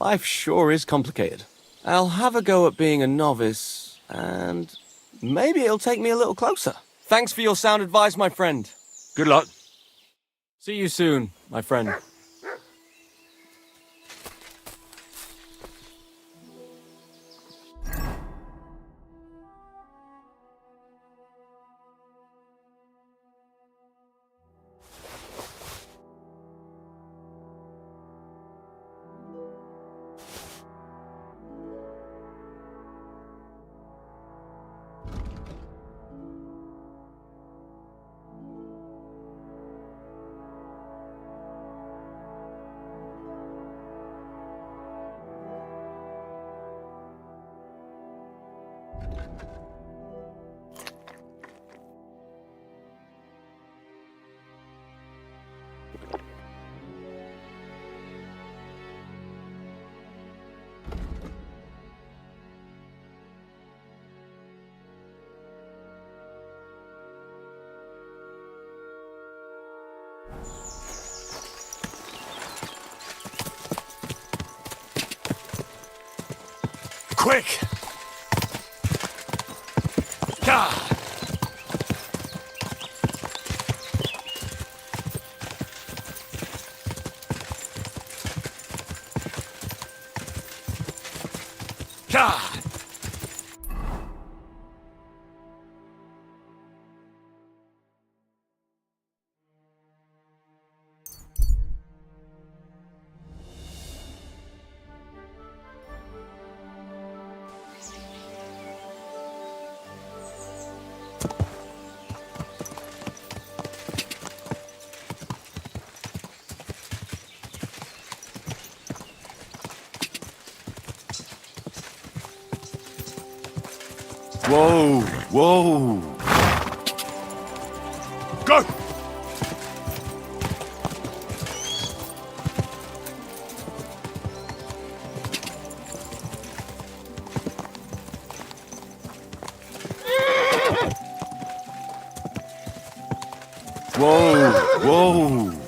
Life sure is complicated. I'll have a go at being a novice, and maybe it'll take me a little closer. Thanks for your sound advice, my friend. Good luck. See you soon, my friend. Quick! Gah! Gah! Whoa, whoa. Go! Whoa, whoa.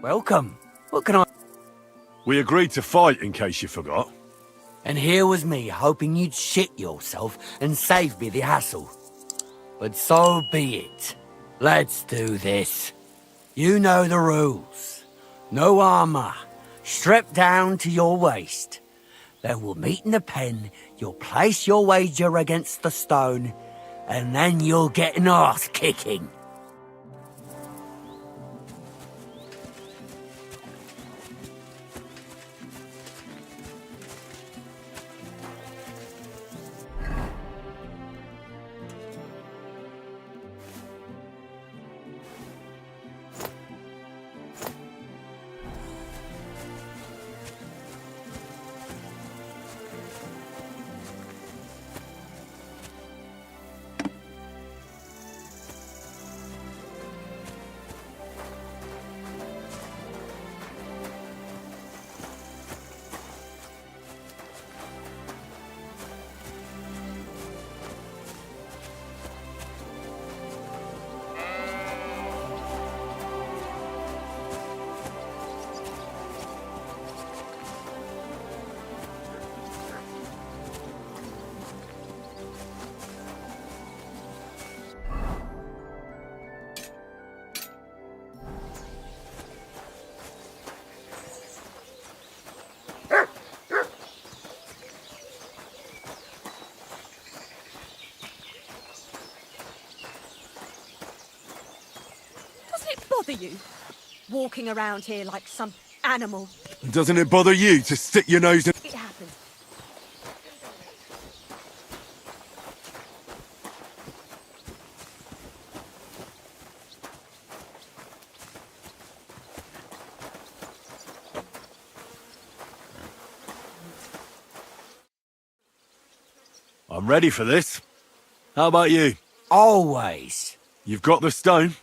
Welcome. What can I... We agreed to fight, in case you forgot. And here was me hoping you'd shit yourself and save me the hassle. But so be it. Let's do this. You know the rules. No armor. Stripped down to your waist. Then we'll meet in the pen, you'll place your wager against the stone, and then you'll get an arse kicking. Bother you? Walking around here like some animal. Doesn't it bother you to stick your nose in... It happens. I'm ready for this. How about you? Always. You've got the stone?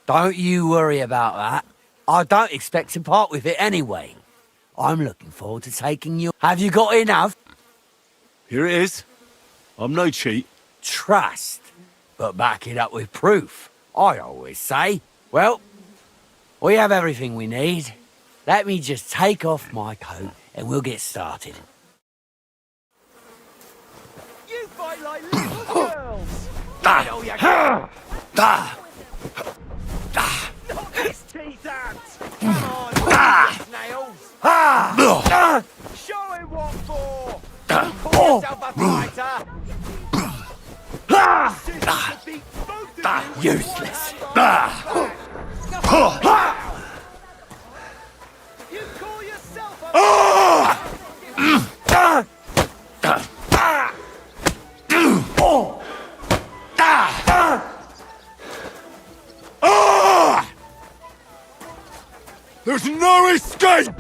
Don't you worry about that. I don't expect to part with it anyway. I'm looking forward to taking you... Have you got enough? Here it is. I'm no cheat. Trust, but back it up with proof, I always say. Well, we have everything we need. Let me just take off my coat and we'll get started. You fight like little girls! Not this teeth out! Come on, nails! Show him what for! You call yourself a fighter! Useless. You call yourself a There's no escape!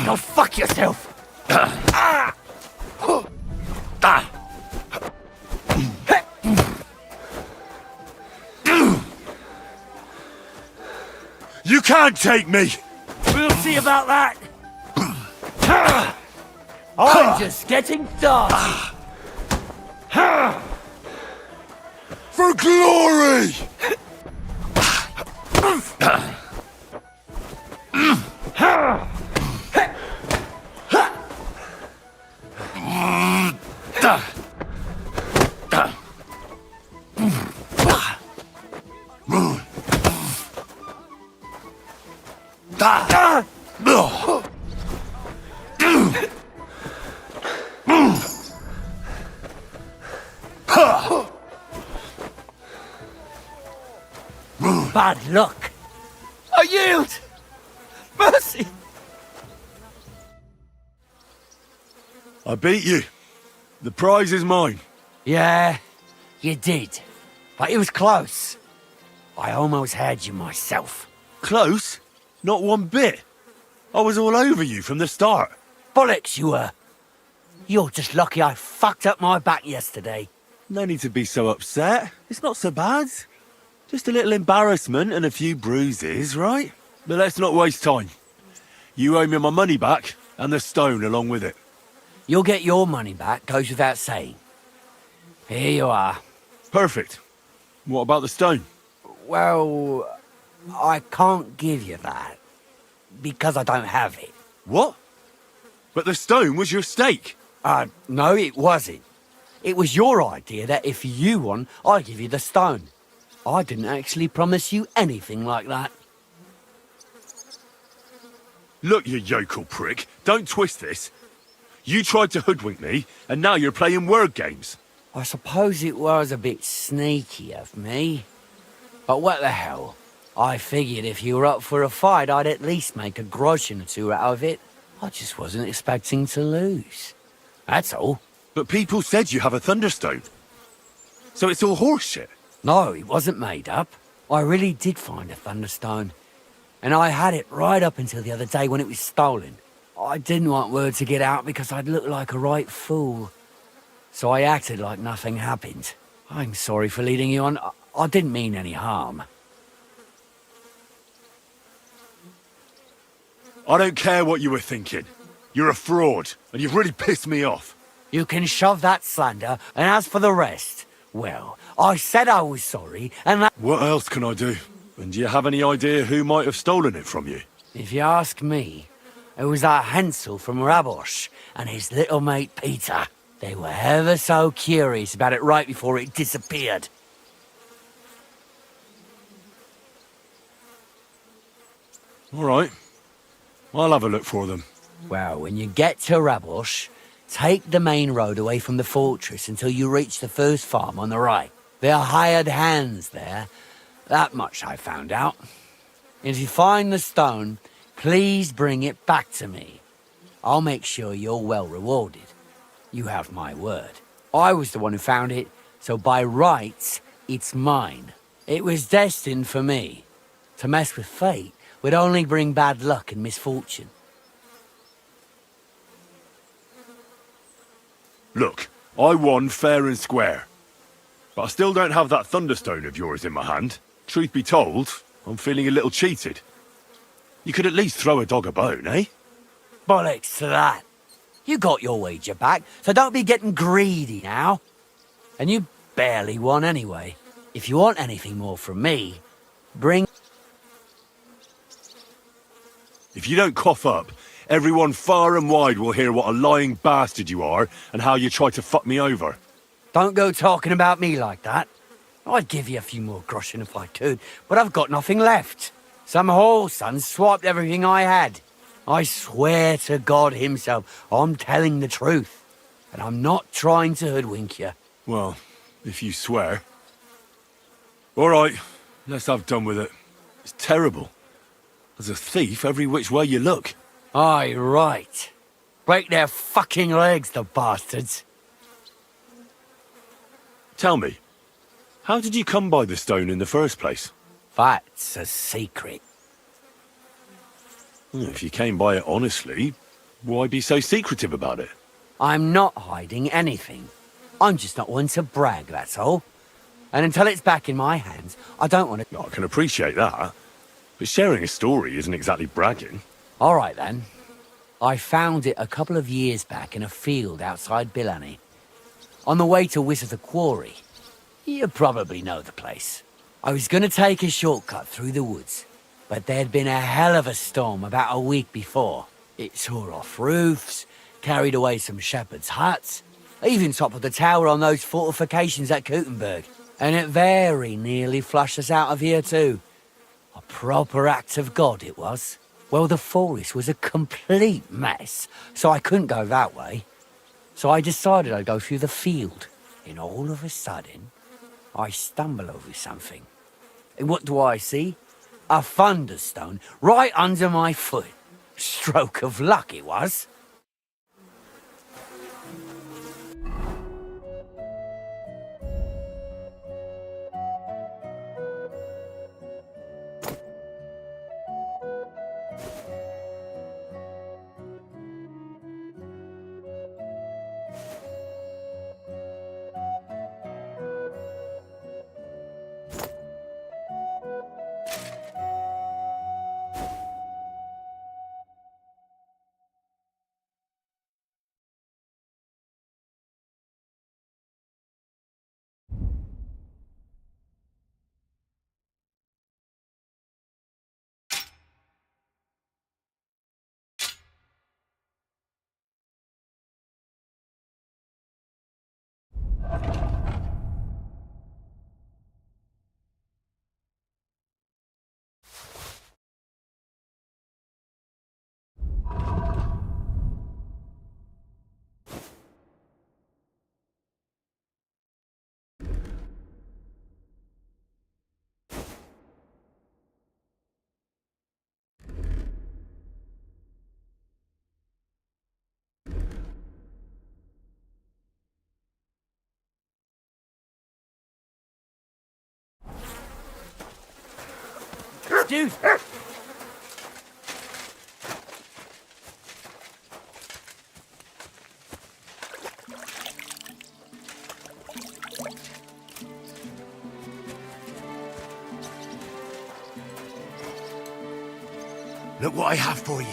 Go fuck yourself! You can't take me! We'll see about that! I'm just getting started! For glory! Bad luck! I yield! Mercy! I beat you. The prize is mine. Yeah, you did. But it was close. I almost had you myself. Close? Not one bit. I was all over you from the start. Bollocks you were. You're just lucky I fucked up my back yesterday. No need to be so upset. It's not so bad. Just a little embarrassment and a few bruises, right? But let's not waste time. You owe me my money back, and the stone along with it. You'll get your money back, goes without saying. Here you are. Perfect. What about the stone? Well, I can't give you that. Because I don't have it. What? But the stone was your stake. No, it wasn't. It was your idea that if you won, I'd give you the stone. I didn't actually promise you anything like that. Look, you yokel prick, don't twist this. You tried to hoodwink me, and now you're playing word games. I suppose it was a bit sneaky of me. But what the hell? I figured if you were up for a fight, I'd at least make a groschen or two out of it. I just wasn't expecting to lose. That's all. But people said you have a thunderstone. So it's all horseshit. No, it wasn't made up. I really did find a thunderstone. And I had it right up until the other day when it was stolen. I didn't want word to get out because I'd look like a right fool. So I acted like nothing happened. I'm sorry for leading you on. I didn't mean any harm. I don't care what you were thinking. You're a fraud, and you've really pissed me off. You can shove that slander, and as for the rest, well, I said I was sorry, and that... What else can I do? And do you have any idea who might have stolen it from you? If you ask me, it was that Hansel from Rabosh and his little mate Peter. They were ever so curious about it right before it disappeared. All right. I'll have a look for them. Well, when you get to Rabosh, take the main road away from the fortress until you reach the first farm on the right. There are hired hands there. That much I found out. If you find the stone, please bring it back to me. I'll make sure you're well rewarded. You have my word. I was the one who found it, so by rights, it's mine. It was destined for me. To mess with fate would only bring bad luck and misfortune. Look, I won fair and square. But I still don't have that thunderstone of yours in my hand. Truth be told, I'm feeling a little cheated. You could at least throw a dog a bone, eh? Bollocks to that. You got your wager back, so don't be getting greedy now. And you barely won anyway. If you want anything more from me, bring... If you don't cough up, everyone far and wide will hear what a lying bastard you are and how you tried to fuck me over. Don't go talking about me like that. I'd give you a few more groschen if I could, but I've got nothing left. Some whoreson swiped everything I had. I swear to God himself, I'm telling the truth. And I'm not trying to hoodwink you. Well, if you swear. All right, let's have done with it. It's terrible. There's a thief every which way you look. Aye, right. Break their fucking legs, the bastards. Tell me, how did you come by the stone in the first place? That's a secret. If you came by it honestly, why be so secretive about it? I'm not hiding anything. I'm just not one to brag, that's all. And until it's back in my hands, I don't want to... I can appreciate that. But sharing a story isn't exactly bragging. All right, then. I found it a couple of years back in a field outside Billany. On the way to Wizard the Quarry. You probably know the place. I was going to take a shortcut through the woods, but there'd been a hell of a storm about a week before. It tore off roofs, carried away some shepherds' huts, even toppled the tower on those fortifications at Kuttenberg. And it very nearly flushed us out of here too. A proper act of God it was. Well, the forest was a complete mess, so I couldn't go that way. So I decided I'd go through the field. And all of a sudden, I stumble over something. And what do I see? A thunderstone right under my foot. Stroke of luck it was. Dude! Look what I have for you.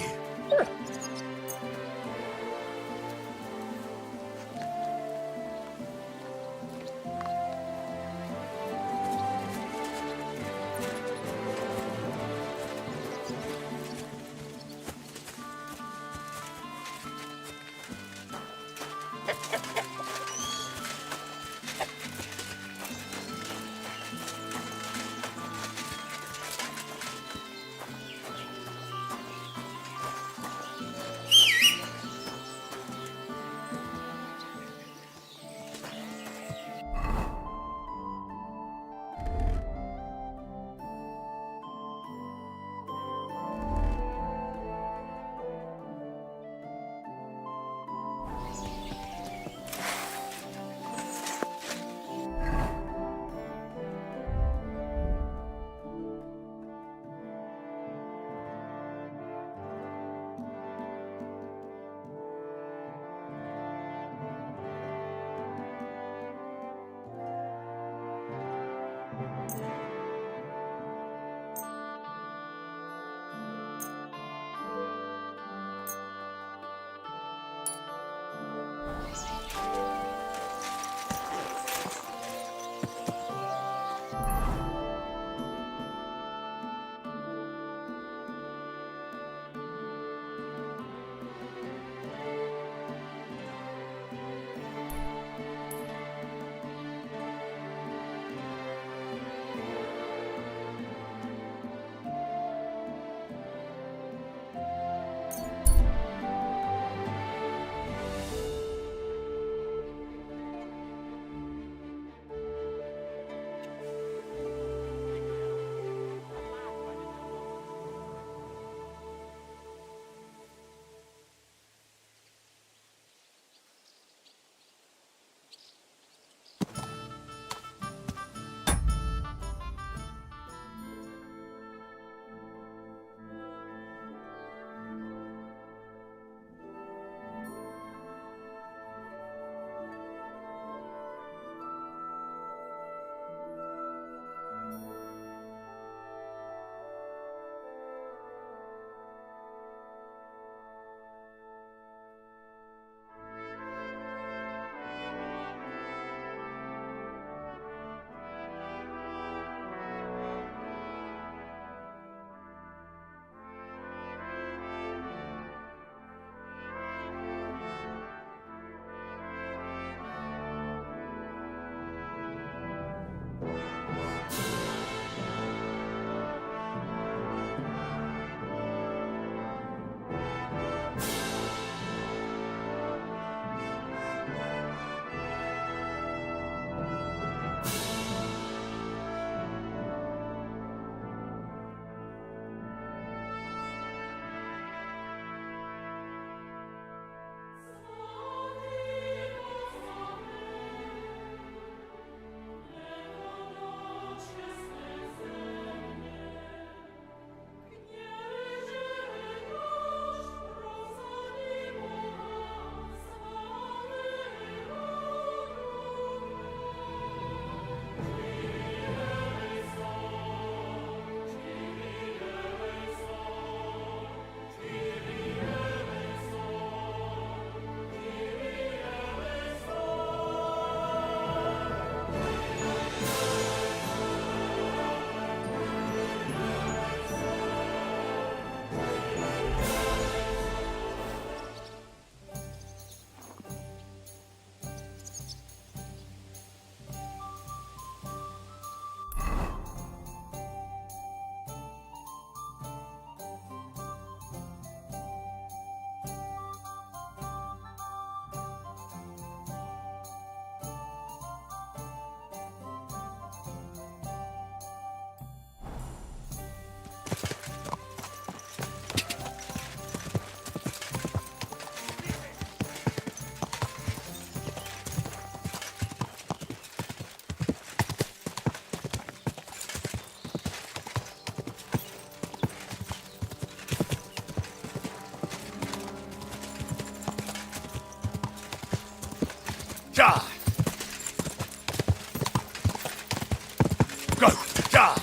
Ja! Go! Ja!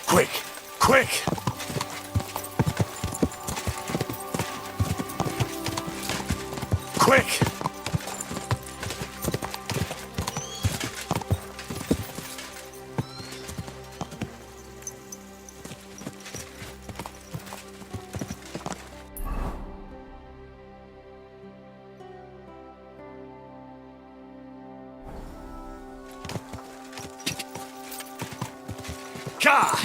Quick! Quick! Quick! Ka!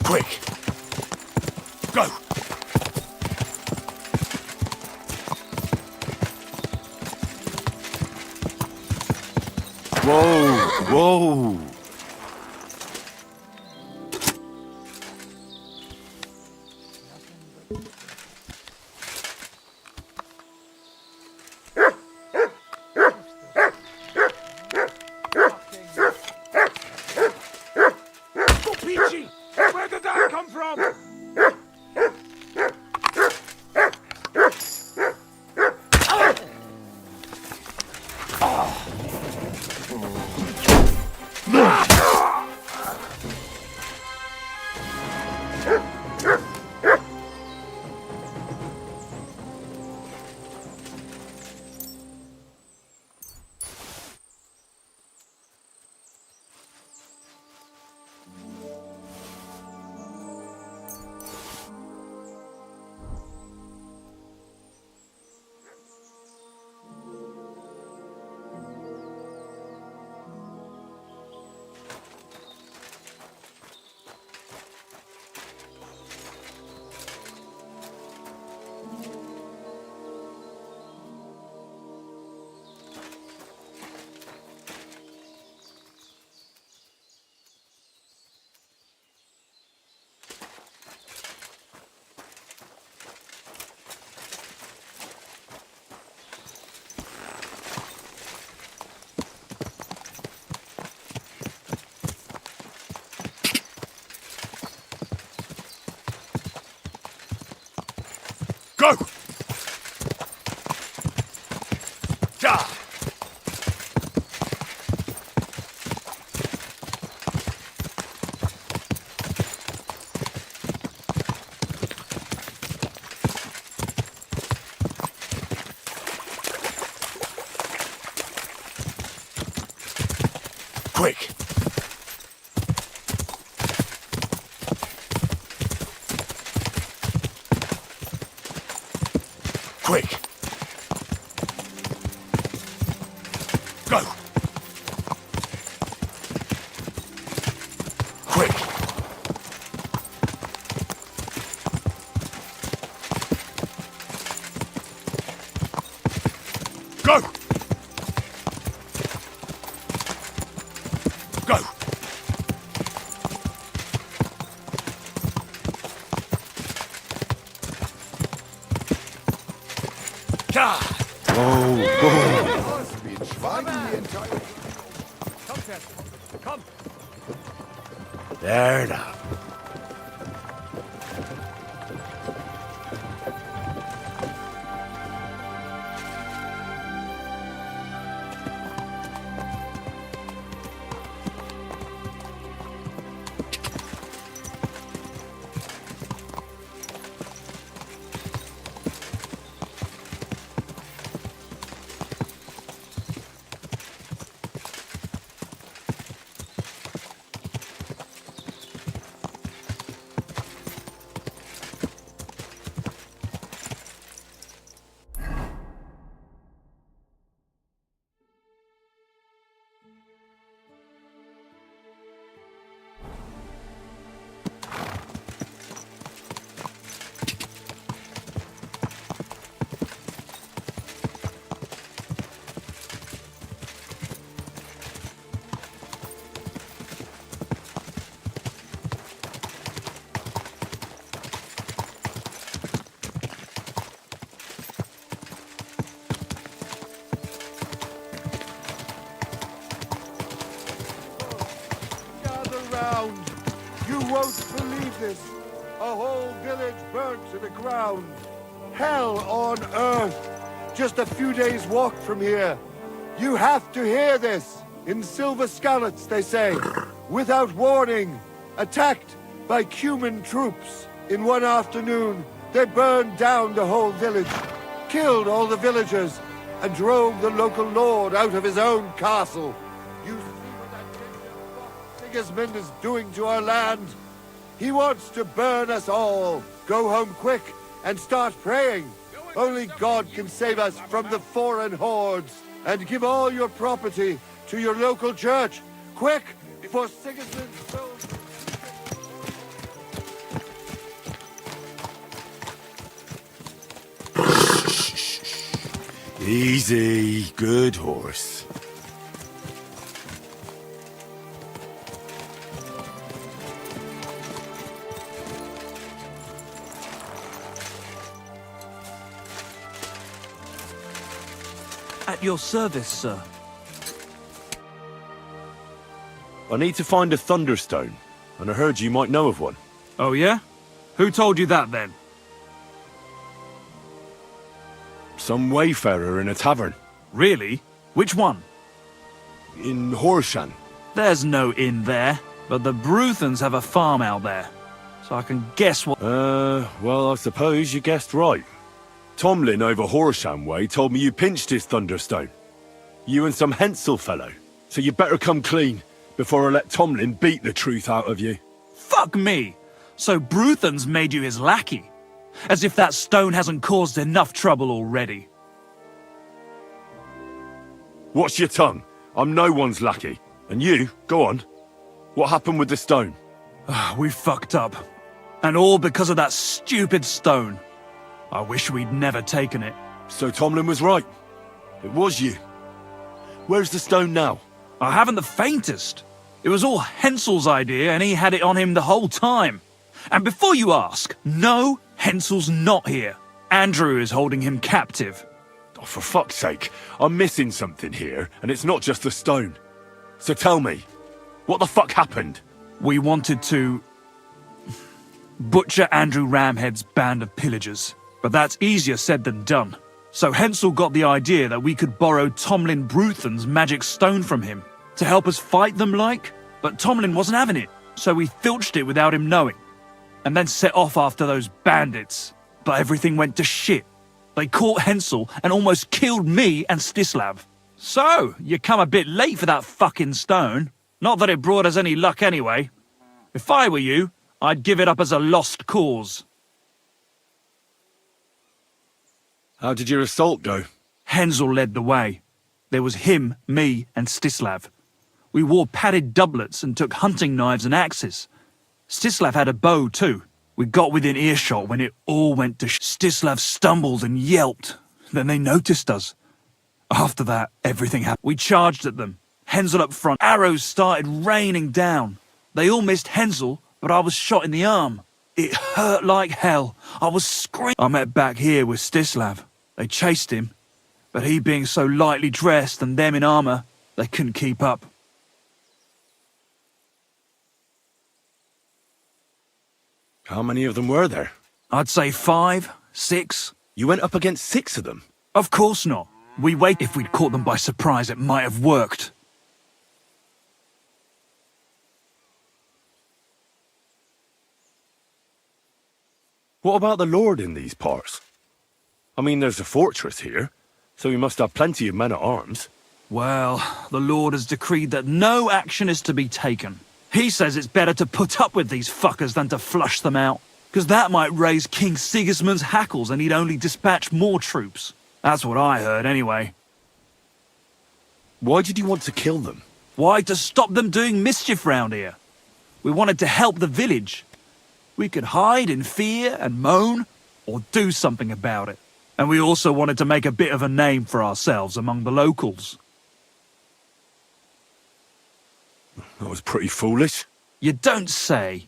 Quick! Go! Whoa, whoa. Peachy! Where did that come from? Go! Ja! Quick! Quick! Go! Quick! Go! Go! Ja! Oh, Come, Tess. Come. There now. You won't believe this. A whole village burnt to the ground. Hell on earth. Just a few days' walk from here. You have to hear this. In Silver Skalitz, they say, without warning, attacked by Cuman troops. In one afternoon, they burned down the whole village, killed all the villagers, and drove the local lord out of his own castle. You see what that Sigismund is doing to our land? He wants to burn us all. Go home quick and start praying. Only God can save us from the foreign hordes. And give all your property to your local church. Quick, before Sigismund's soul... Easy, good horse. At your service, sir. I need to find a thunderstone, and I heard you might know of one. Oh, yeah? Who told you that, then? Some wayfarer in a tavern. Really? Which one? In Horshan. There's no inn there, but the Bruthans have a farm out there. So I can guess what... well, I suppose you guessed right. Tomlin over Horshan way told me you pinched his thunderstone. You and some Hensel fellow. So you better come clean, before I let Tomlin beat the truth out of you. Fuck me! So Bruthans made you his lackey? As if that stone hasn't caused enough trouble already. Watch your tongue. I'm no one's lackey. And you, go on. What happened with the stone? We fucked up. And all because of that stupid stone. I wish we'd never taken it. So Tomlin was right. It was you. Where's the stone now? I haven't the faintest. It was all Hensel's idea and he had it on him the whole time. And before you ask, no, Hensel's not here. Andrew is holding him captive. Oh, for fuck's sake, I'm missing something here, and it's not just the stone. So tell me, what the fuck happened? We wanted to... butcher Andrew Ramhead's band of pillagers. But that's easier said than done. So Hensel got the idea that we could borrow Tomlin Bruthan's magic stone from him, to help us fight them like, but Tomlin wasn't having it, so we filched it without him knowing, and then set off after those bandits. But everything went to shit. They caught Hensel and almost killed me and Stislav. So, you come a bit late for that fucking stone. Not that it brought us any luck anyway. If I were you, I'd give it up as a lost cause. How did your assault go? Hensel led the way. There was him, me, and Stislav. We wore padded doublets and took hunting knives and axes. Stislav had a bow too. We got within earshot when it all went to Stislav stumbled and yelped. Then they noticed us. After that, everything happened. We charged at them. Hensel up front. Arrows started raining down. They all missed Hensel, but I was shot in the arm. It hurt like hell. I was screaming. I met back here with Stislav. They chased him, but he being so lightly dressed and them in armour, they couldn't keep up. How many of them were there? I'd say 5, 6. You went up against 6 of them? Of course not. We waited. If we'd caught them by surprise, it might have worked. What about the Lord in these parts? I mean, there's a fortress here, so he must have plenty of men-at-arms. Well, the Lord has decreed that no action is to be taken. He says it's better to put up with these fuckers than to flush them out, because that might raise King Sigismund's hackles and he'd only dispatch more troops. That's what I heard, anyway. Why did you want to kill them? Why, to stop them doing mischief round here. We wanted to help the village. We could hide in fear and moan, or do something about it. And we also wanted to make a bit of a name for ourselves among the locals. That was pretty foolish. You don't say.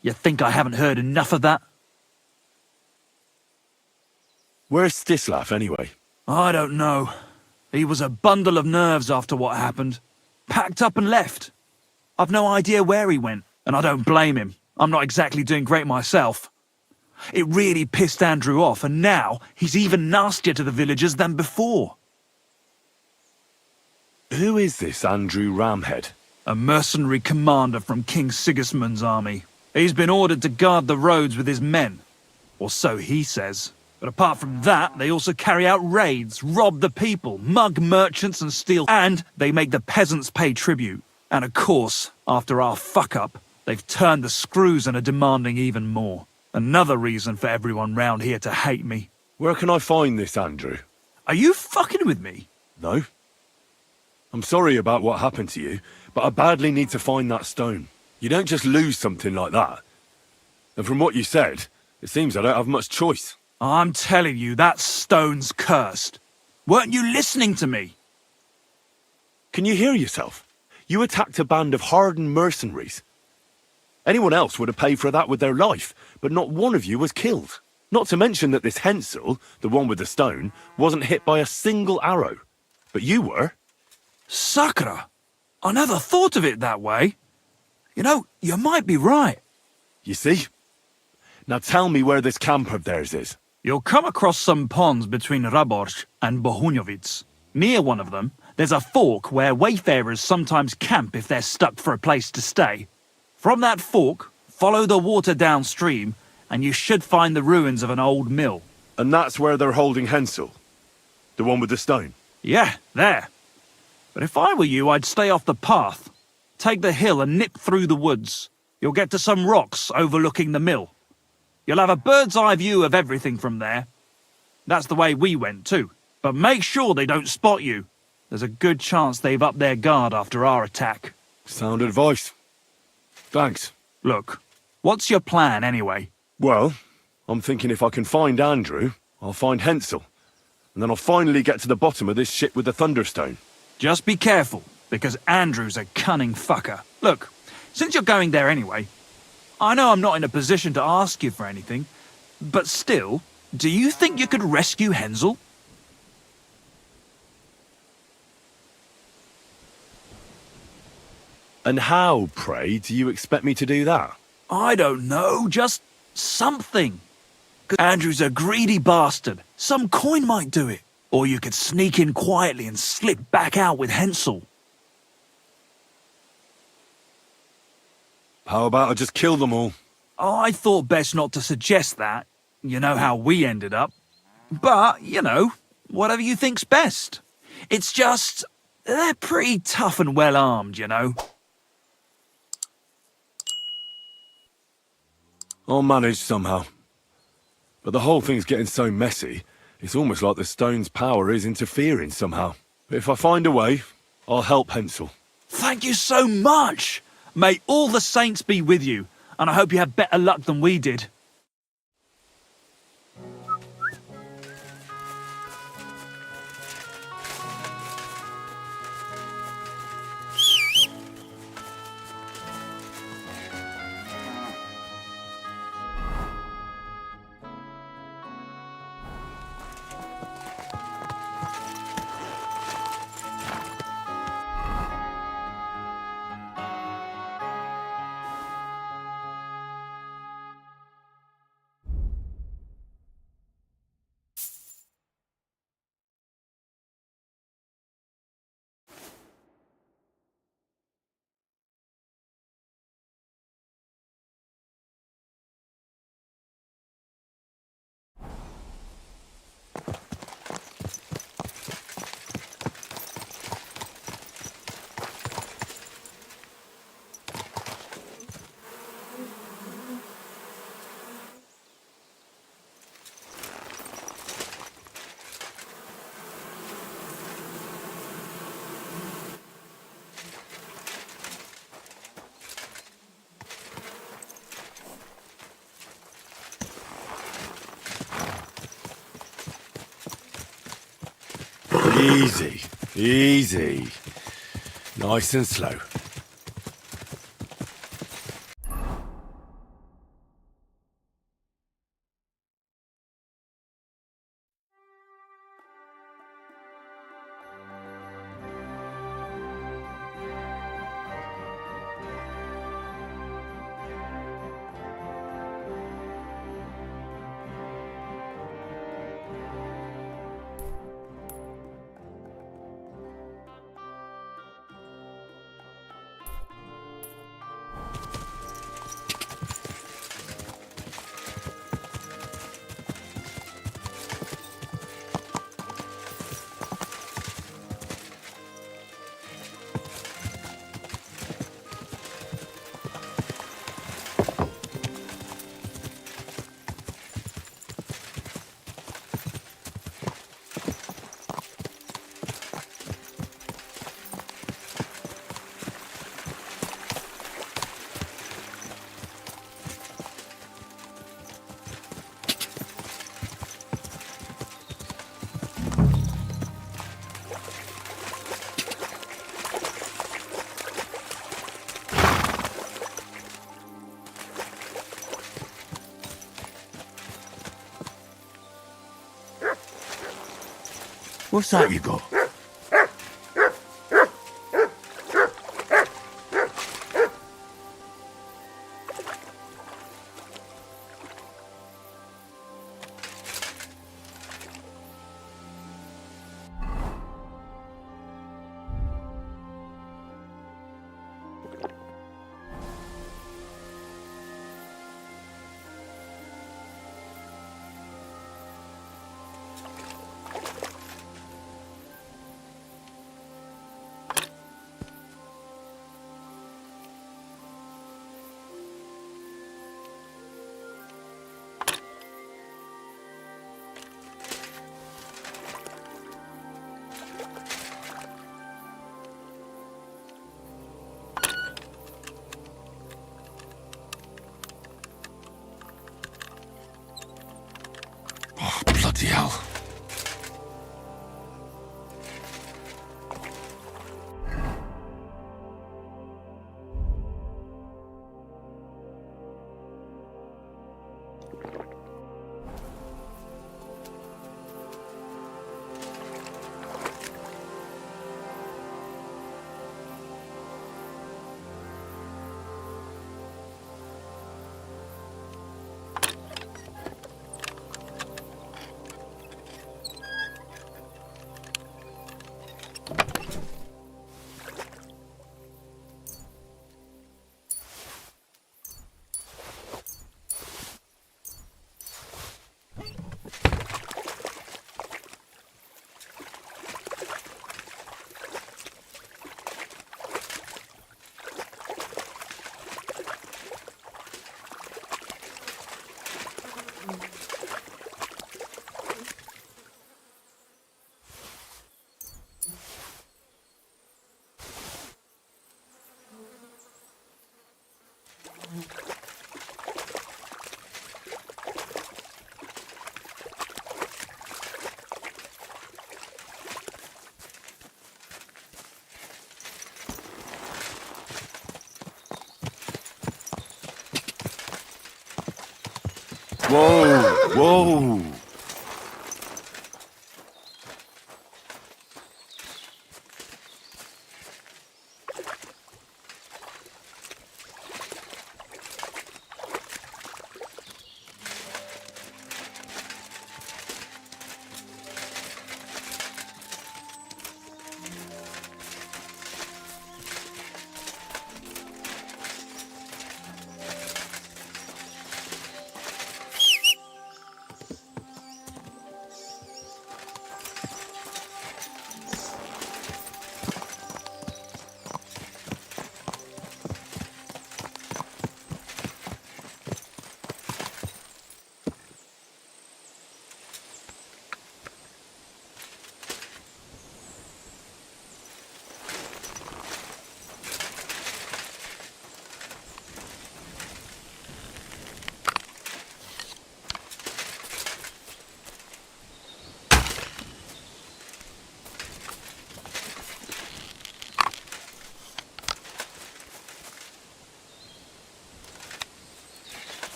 You think I haven't heard enough of that? Where's Stislav, anyway? I don't know. He was a bundle of nerves after what happened. Packed up and left. I've no idea where he went. And I don't blame him. I'm not exactly doing great myself. It really pissed Andrew off, and now he's even nastier to the villagers than before. Who is this Andrew Ramhead? A mercenary commander from King Sigismund's army. He's been ordered to guard the roads with his men. Or so he says. But apart from that, they also carry out raids, rob the people, mug merchants and steal... And they make the peasants pay tribute. And of course, after our fuck-up, they've turned the screws and are demanding even more. Another reason for everyone round here to hate me. Where can I find this, Andrew? Are you fucking with me? No. I'm sorry about what happened to you, but I badly need to find that stone. You don't just lose something like that. And from what you said, it seems I don't have much choice. I'm telling you, that stone's cursed. Weren't you listening to me? Can you hear yourself? You attacked a band of hardened mercenaries. Anyone else would have paid for that with their life, but not one of you was killed. Not to mention that this Hensel, the one with the stone, wasn't hit by a single arrow. But you were. Sakura! I never thought of it that way. You know, you might be right. You see? Now tell me where this camp of theirs is. You'll come across some ponds between Raborz and Bohunjovic. Near one of them, there's a fork where wayfarers sometimes camp if they're stuck for a place to stay. From that fork, follow the water downstream, and you should find the ruins of an old mill. And that's where they're holding Hensel? The one with the stone? Yeah, there. But if I were you, I'd stay off the path. Take the hill and nip through the woods. You'll get to some rocks overlooking the mill. You'll have a bird's eye view of everything from there. That's the way we went too. But make sure they don't spot you. There's a good chance they've upped their guard after our attack. Sound advice. Thanks. Look, what's your plan anyway? Well, I'm thinking if I can find Andrew, I'll find Hensel. And then I'll finally get to the bottom of this shit with the Thunderstone. Just be careful, because Andrew's a cunning fucker. Look, since you're going there anyway, I know I'm not in a position to ask you for anything, but still, do you think you could rescue Hensel? And how, pray, do you expect me to do that? I don't know, just something. 'Cause Andrew's a greedy bastard. Some coin might do it. Or you could sneak in quietly and slip back out with Hensel. How about I just kill them all? I thought best not to suggest that. You know how we ended up. But, you know, whatever you think's best. It's just, they're pretty tough and well armed, you know. I'll manage somehow. But the whole thing's getting so messy, it's almost like the stone's power is interfering somehow. But if I find a way, I'll help Hensel. Thank you so much! May all the saints be with you, and I hope you have better luck than we did. Easy, easy. Nice and slow. What's that you got? Bloody hell. Whoa, whoa.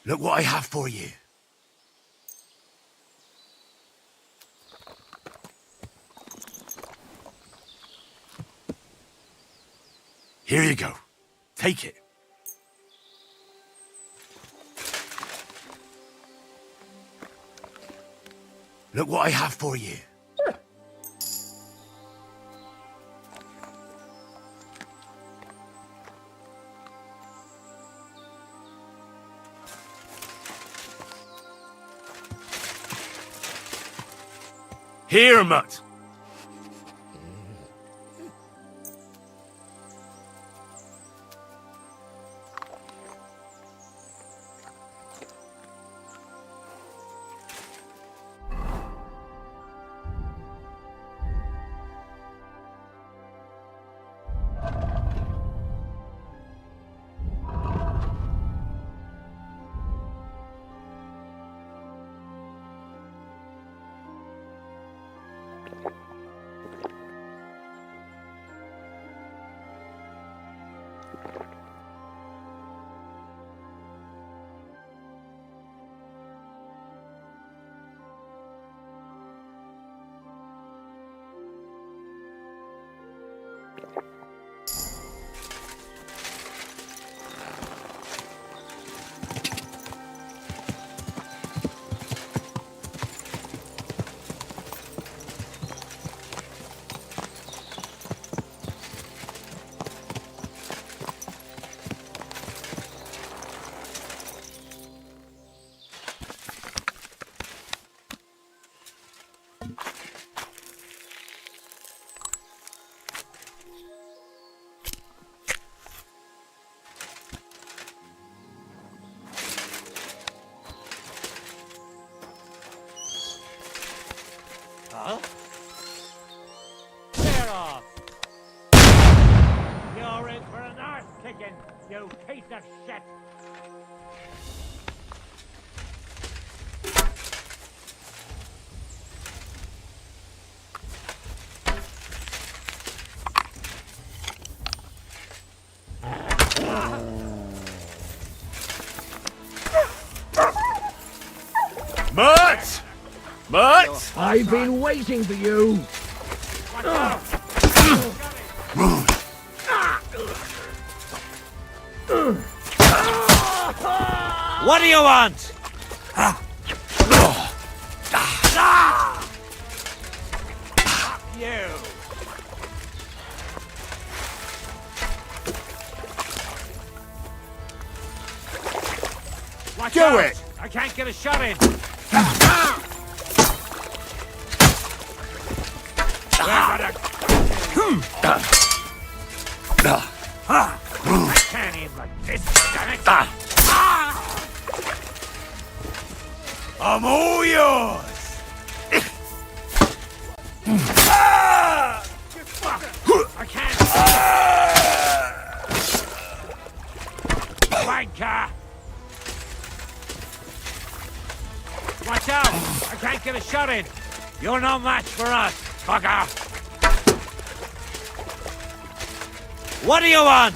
Look what I have for you. Here you go. Take it. Look what I have for you. Here, mutt. Huh? Clear off! You're in for an arse kicking, you piece of shit! Mutt! Mutt! I've been waiting for you! What do you want? You! Watch Do out. it! I can't get a shot in! I can't aim like this, damn it! I'm all yours! I can't! Wanker! Watch out! I can't get a shot in! You're no match for us, fucker! What do you want?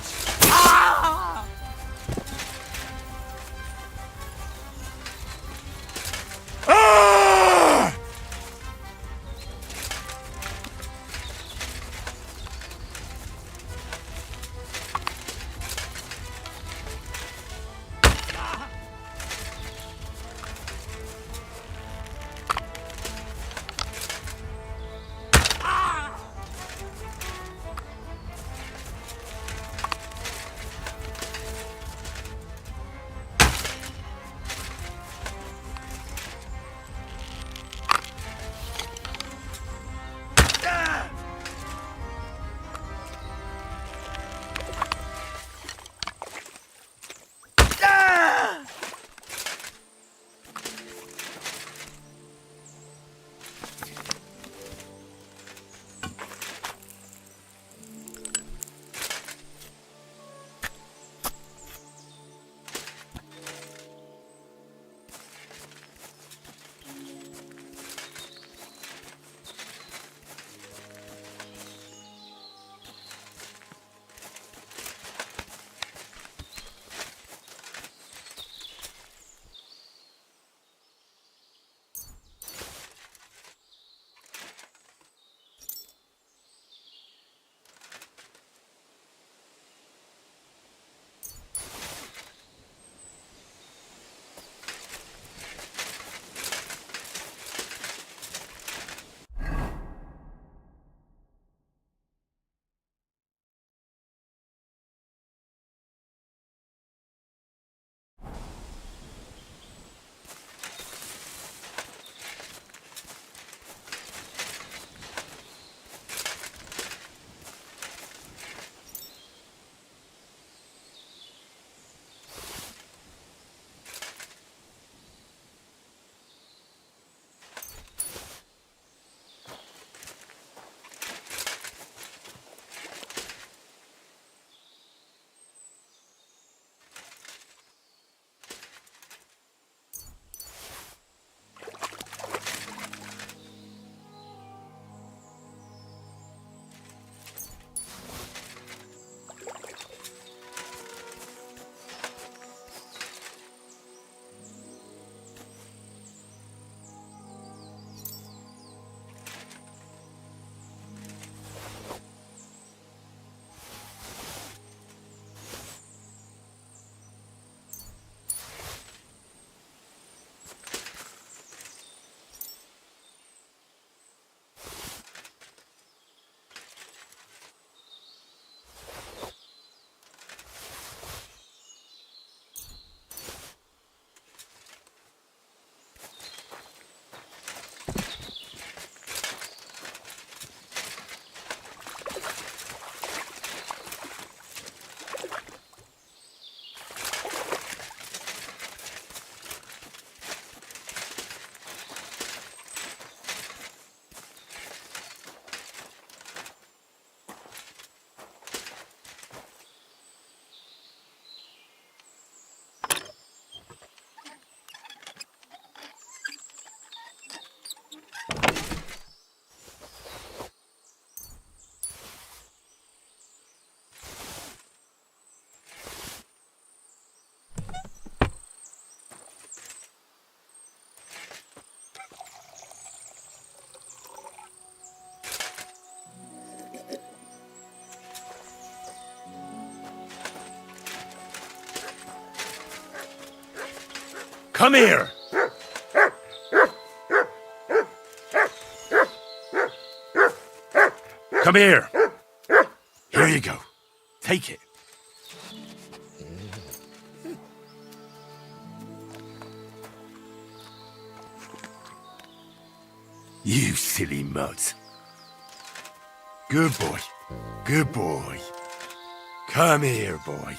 Come here! Come here! Here you go. Take it. You silly mutt. Good boy. Good boy. Come here, boy.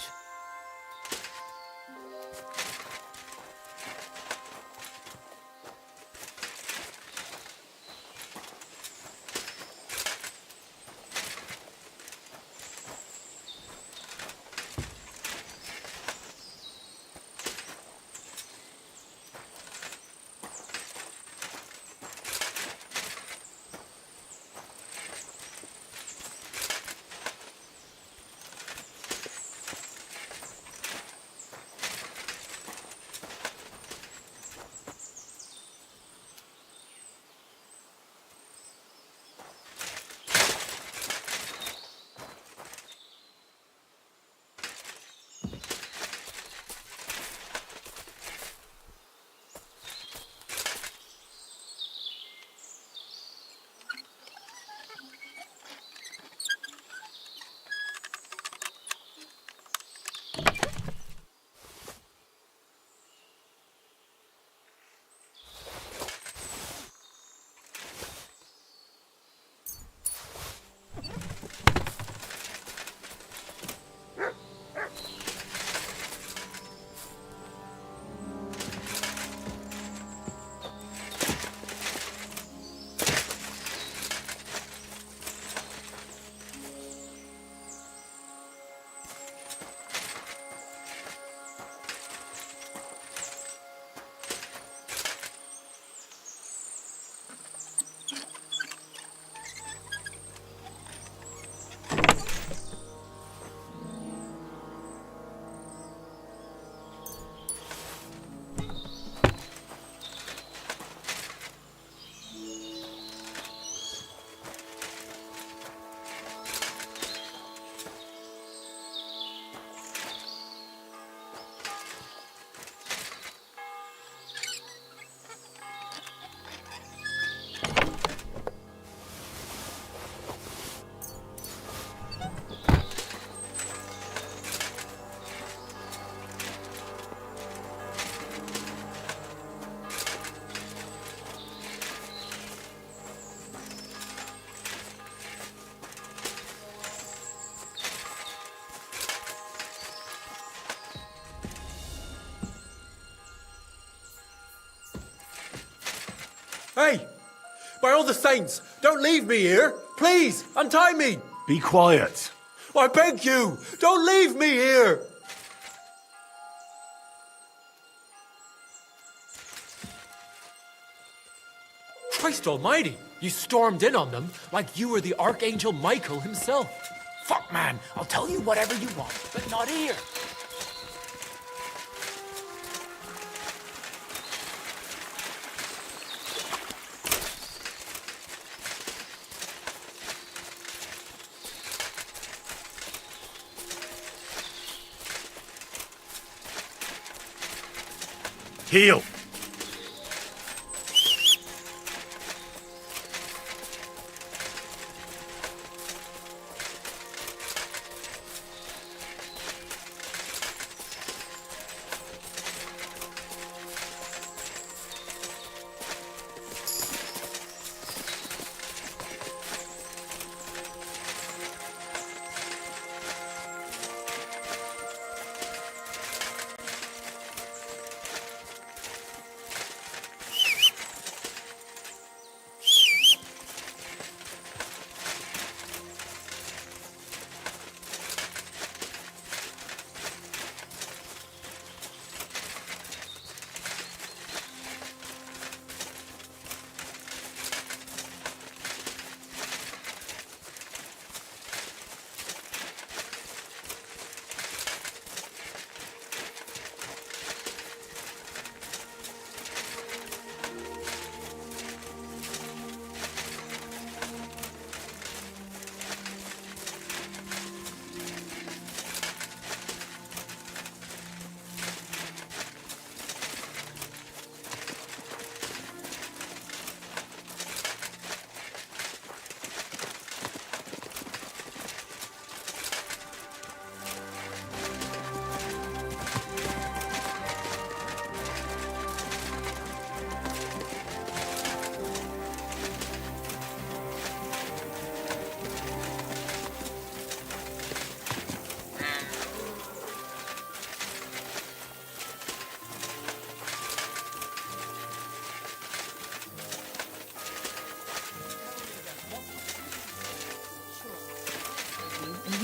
Hey! By all the saints, don't leave me here! Please, untie me! Be quiet. I beg you, don't leave me here! Christ almighty, you stormed in on them like you were the Archangel Michael himself. Fuck, man, I'll tell you whatever you want, but not here. Heal.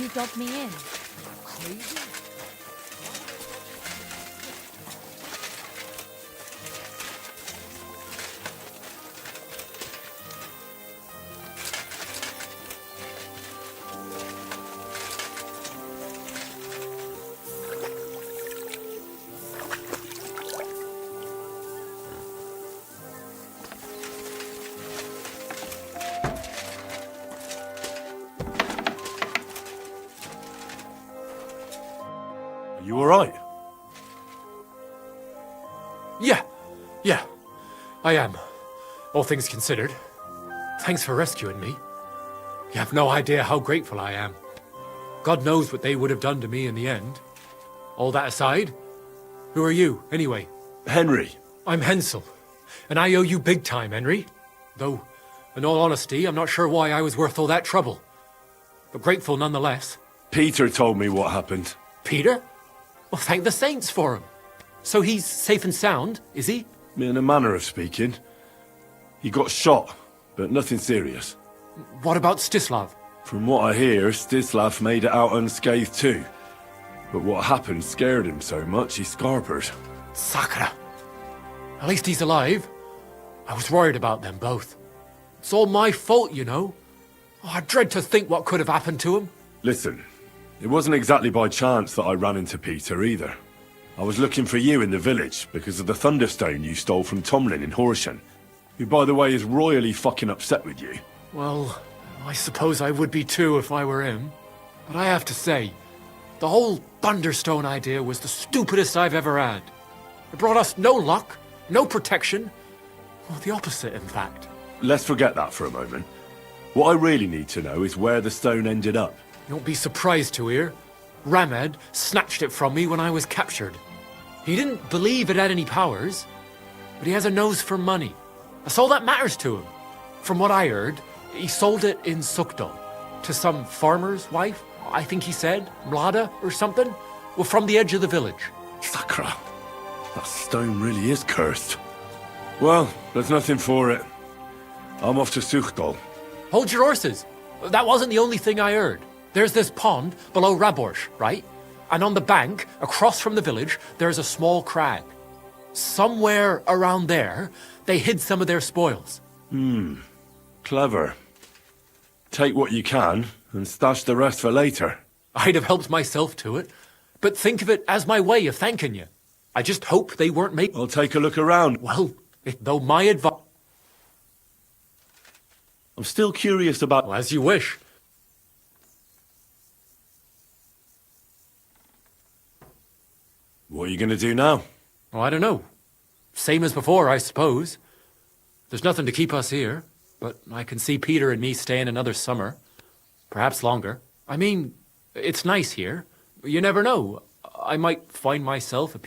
you dobbed me in? Crazy? You alright? Yeah. I am. All things considered. Thanks for rescuing me. You have no idea how grateful I am. God knows what they would have done to me in the end. All that aside, who are you, anyway? Henry. I'm Hensel, and I owe you big time, Henry. Though, in all honesty, I'm not sure why I was worth all that trouble. But grateful nonetheless. Peter told me what happened. Peter? Well, thank the saints for him. So he's safe and sound, is he? In a manner of speaking. He got shot, but nothing serious. What about Stislav? From what I hear, Stislav made it out unscathed too. But what happened scared him so much he scarpered. Saga. At least he's alive. I was worried about them both. It's all my fault, you know. Oh, I dread to think what could have happened to him. Listen, it wasn't exactly by chance that I ran into Peter either. I was looking for you in the village because of the Thunderstone you stole from Tomlin in Horsham, who by the way is royally fucking upset with you. Well, I suppose I would be too if I were him. But I have to say, the whole Thunderstone idea was the stupidest I've ever had. It brought us no luck, no protection. Well, the opposite, in fact. Let's forget that for a moment. What I really need to know is where the stone ended up. You won't be surprised to hear. Ramed snatched it from me when I was captured. He didn't believe it had any powers, but he has a nose for money. That's all that matters to him. From what I heard, he sold it in Sukdal to some farmer's wife, I think he said, Mlada or something. Well, from the edge of the village. Sakra, that stone really is cursed. Well, there's nothing for it. I'm off to Sukdal. Hold your horses. That wasn't the only thing I heard. There's this pond below Raborsh, right? And on the bank, across from the village, there's a small crag. Somewhere around there, they hid some of their spoils. Clever. Take what you can, and stash the rest for later. I'd have helped myself to it, but think of it as my way of thanking you. I just hope they weren't making... I'll take a look around. Well, though my advice... I'm still curious about... Well, as you wish. What are you going to do now? Oh, I don't know. Same as before, I suppose. There's nothing to keep us here, but I can see Peter and me staying another summer. Perhaps longer. I mean, it's nice here. You never know. I might find myself a...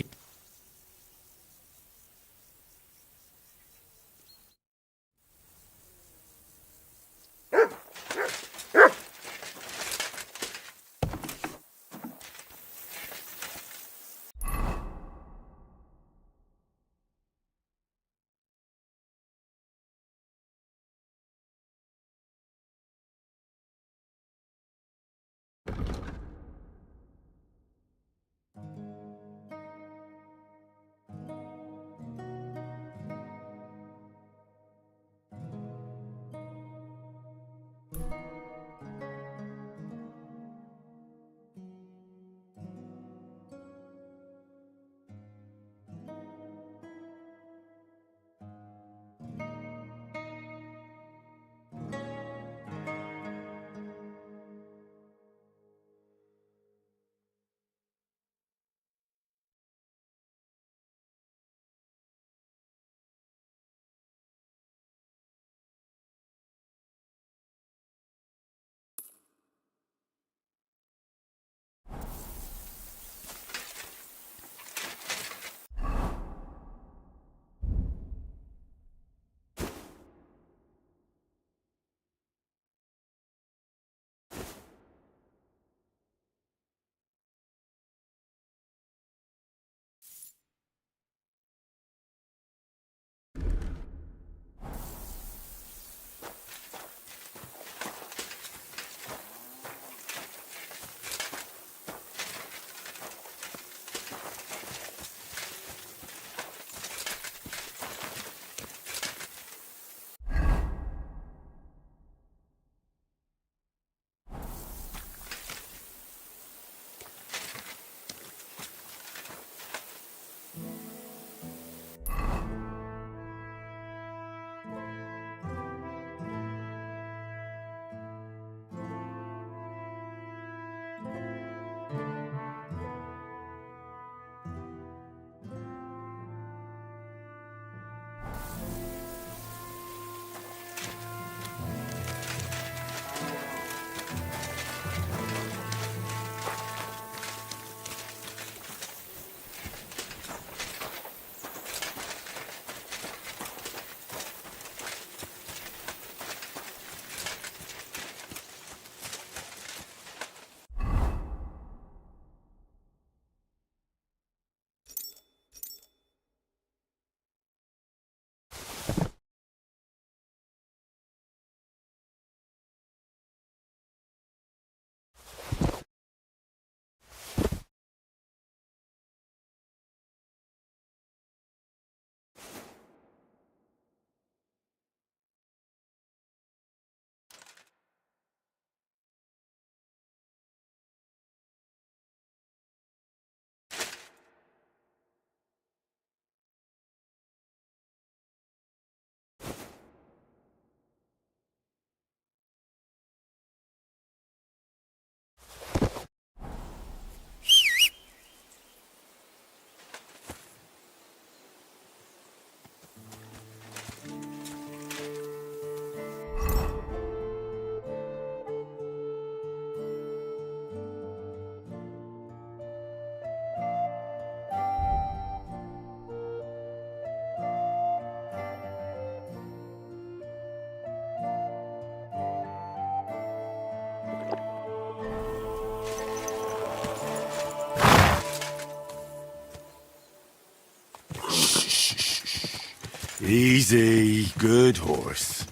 Easy, good horse.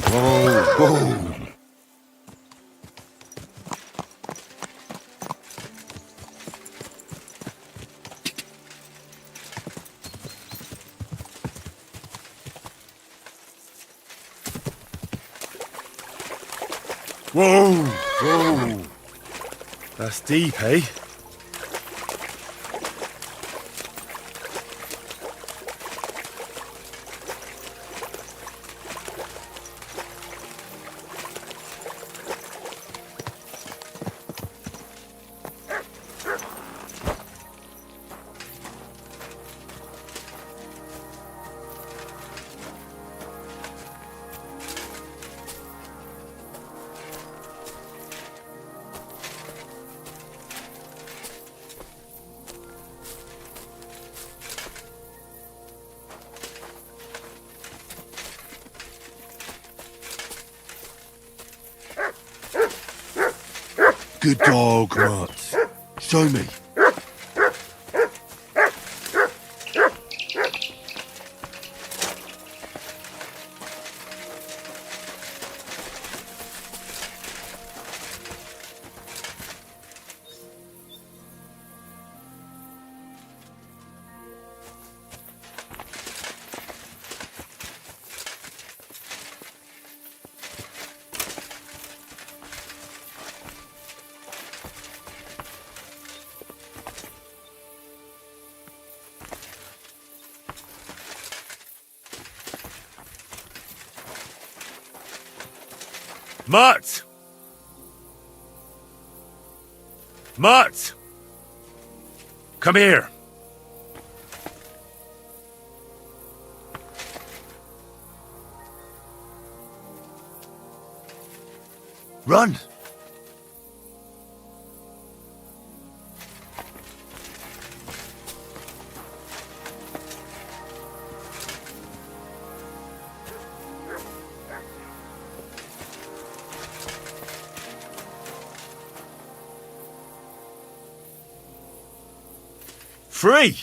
Whoa, whoa. Whoa, whoa. That's deep, eh? Good dog, Mats. Show me. Mutt! Mutt! Come here. Run! Free!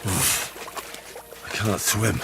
I can't swim.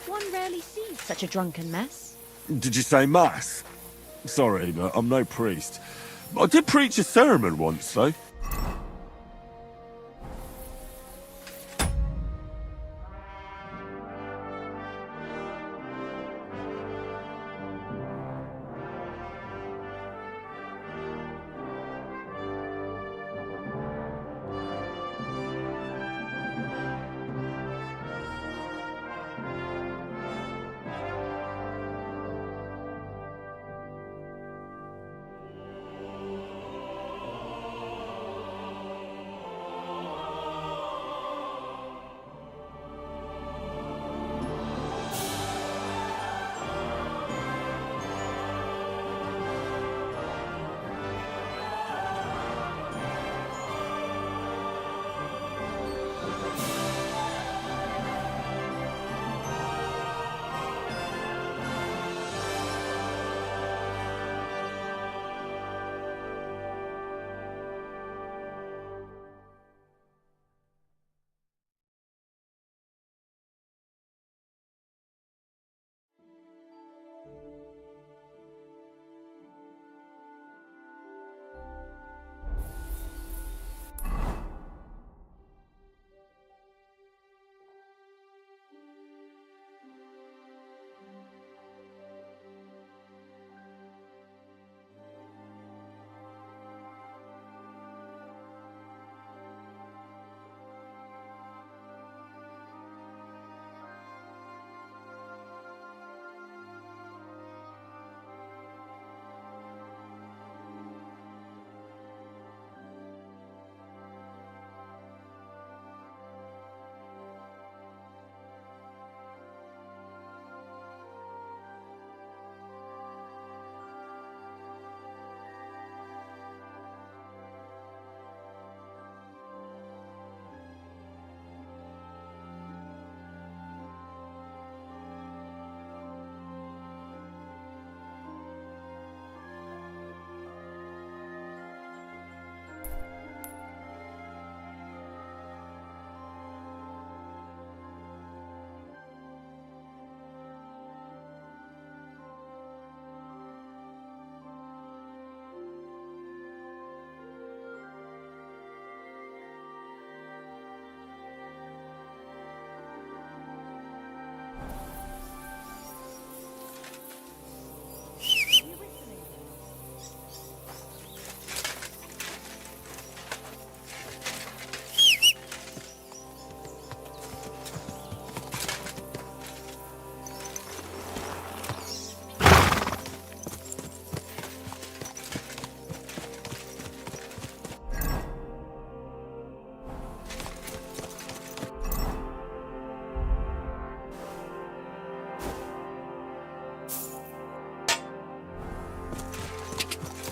One rarely sees such a drunken mess. Did you say mass? Sorry, but I'm no priest. I did preach a sermon once, though.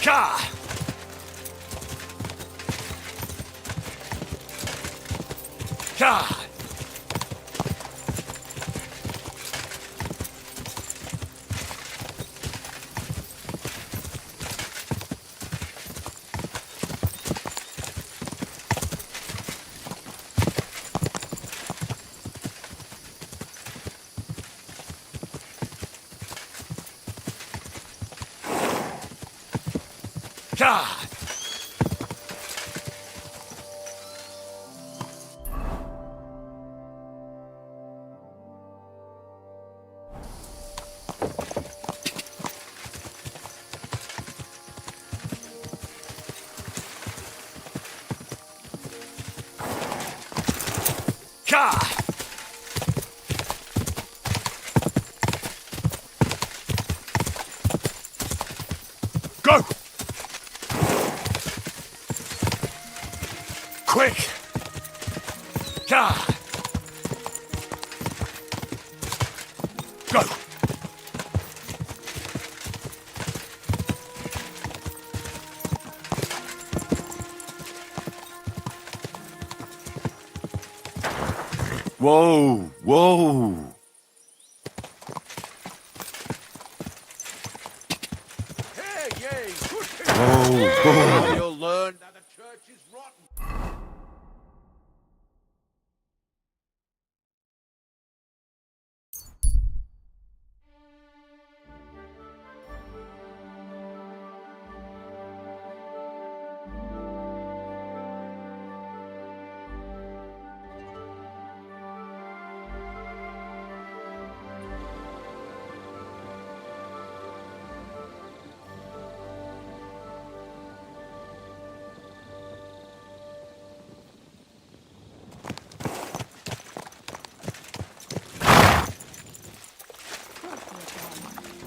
Ka! Ka! Ka! Ka! Go! Quick! Ka! Go! Whoa! Whoa! Whoa! You'll learn that the church is rotten.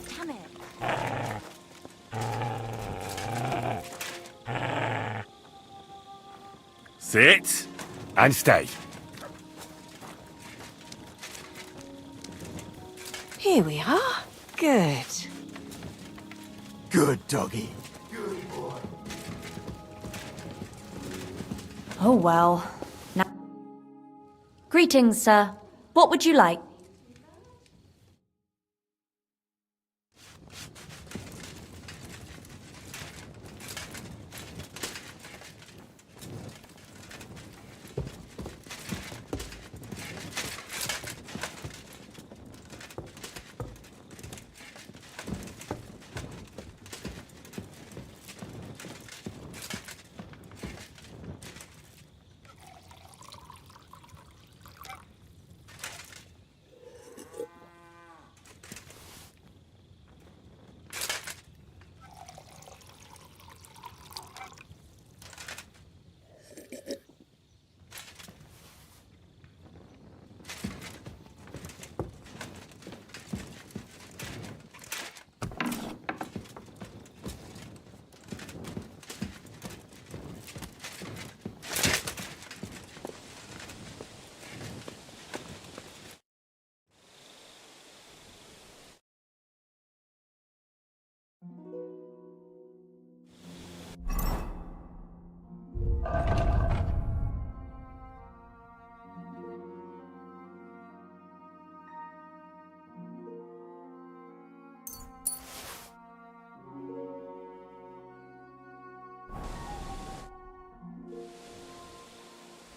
Damn it. Sit and stay. Here we are. Good. Good doggy. Oh well. Now. Greetings, sir. What would you like?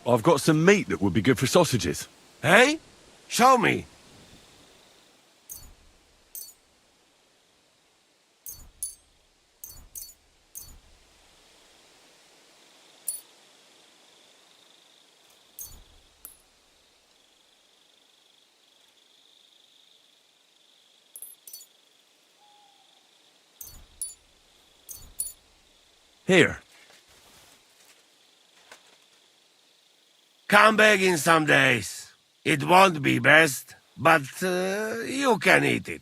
I've got some meat that would be good for sausages. Hey? Show me. Here. Come begging some days. It won't be best, but you can eat it.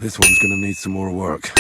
This one's gonna need some more work.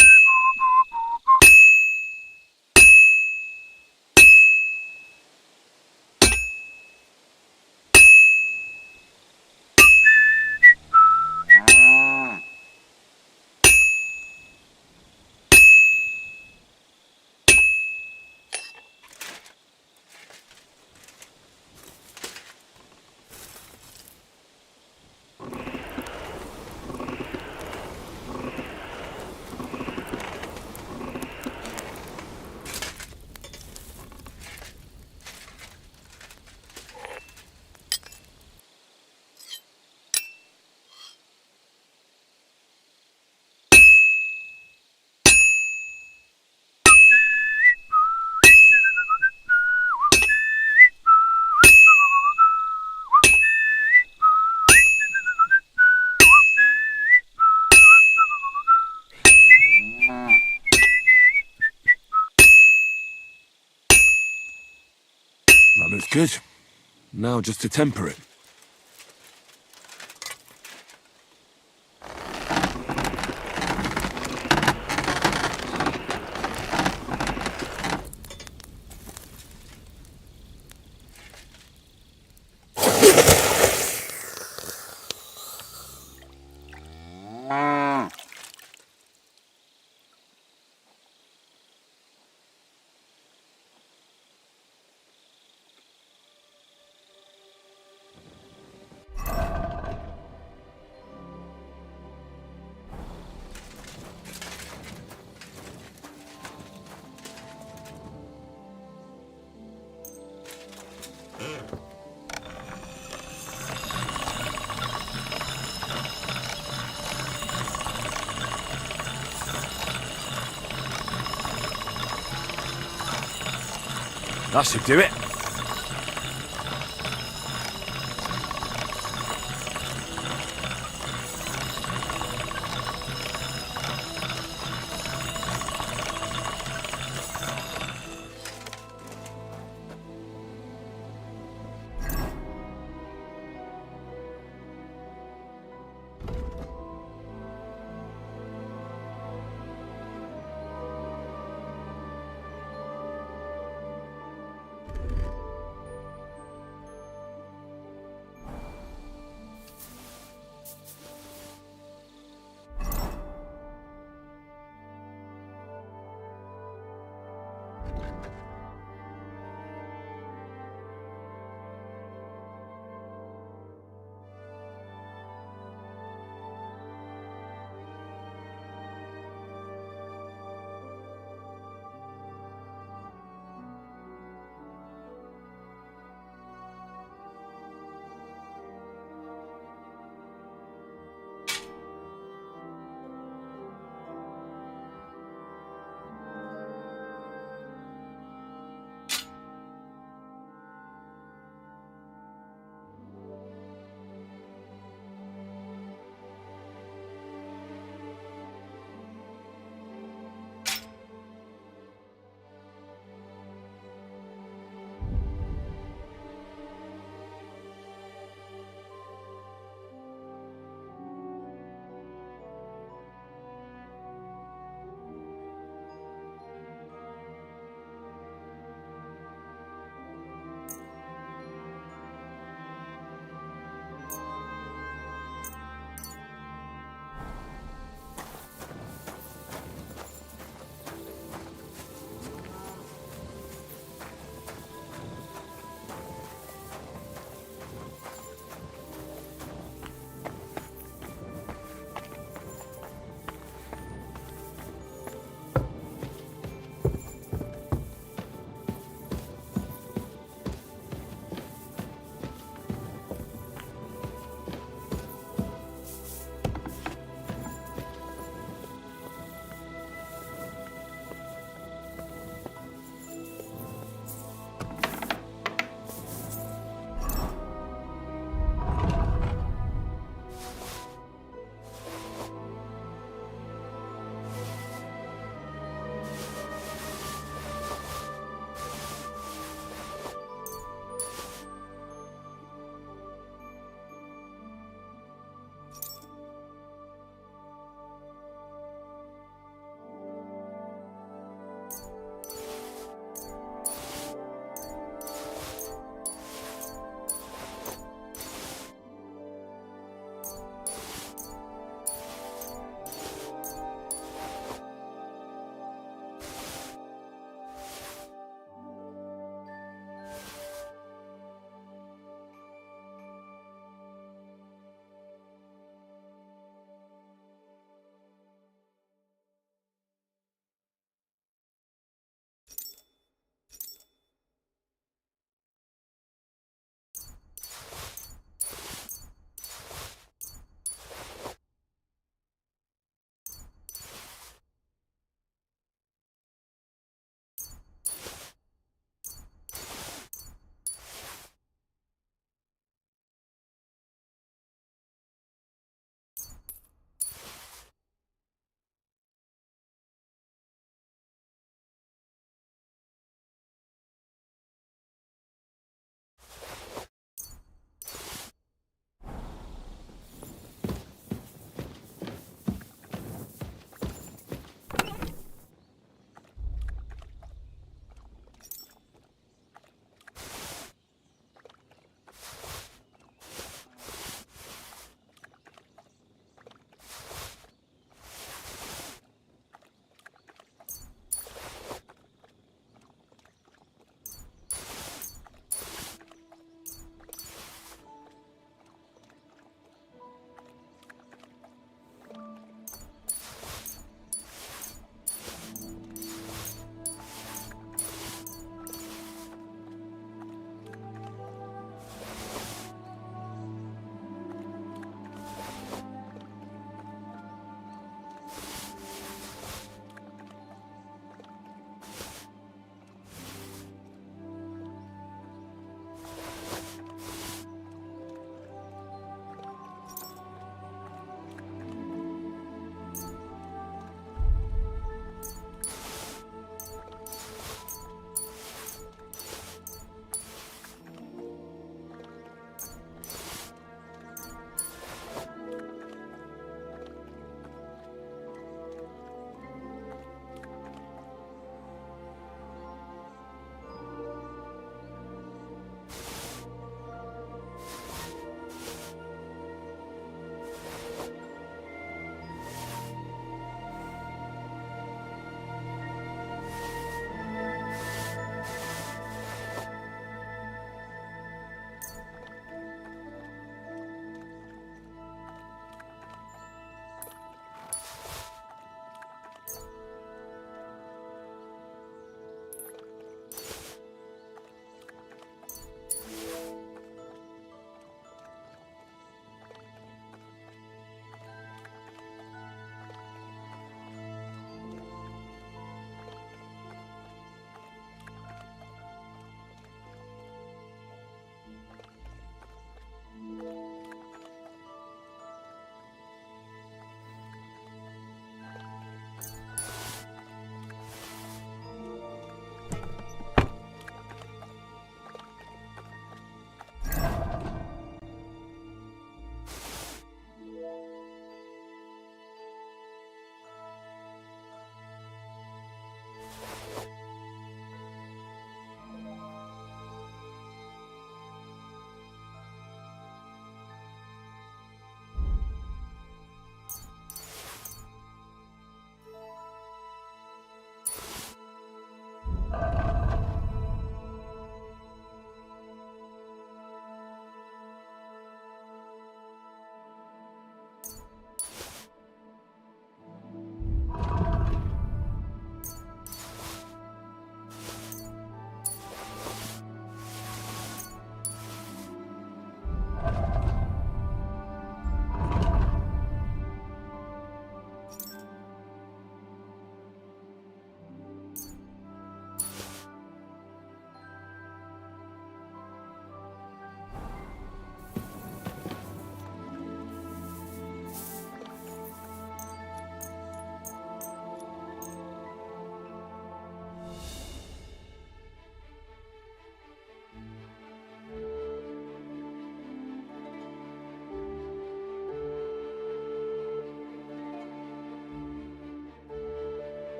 That looks good. Now just to temper it. That should do it.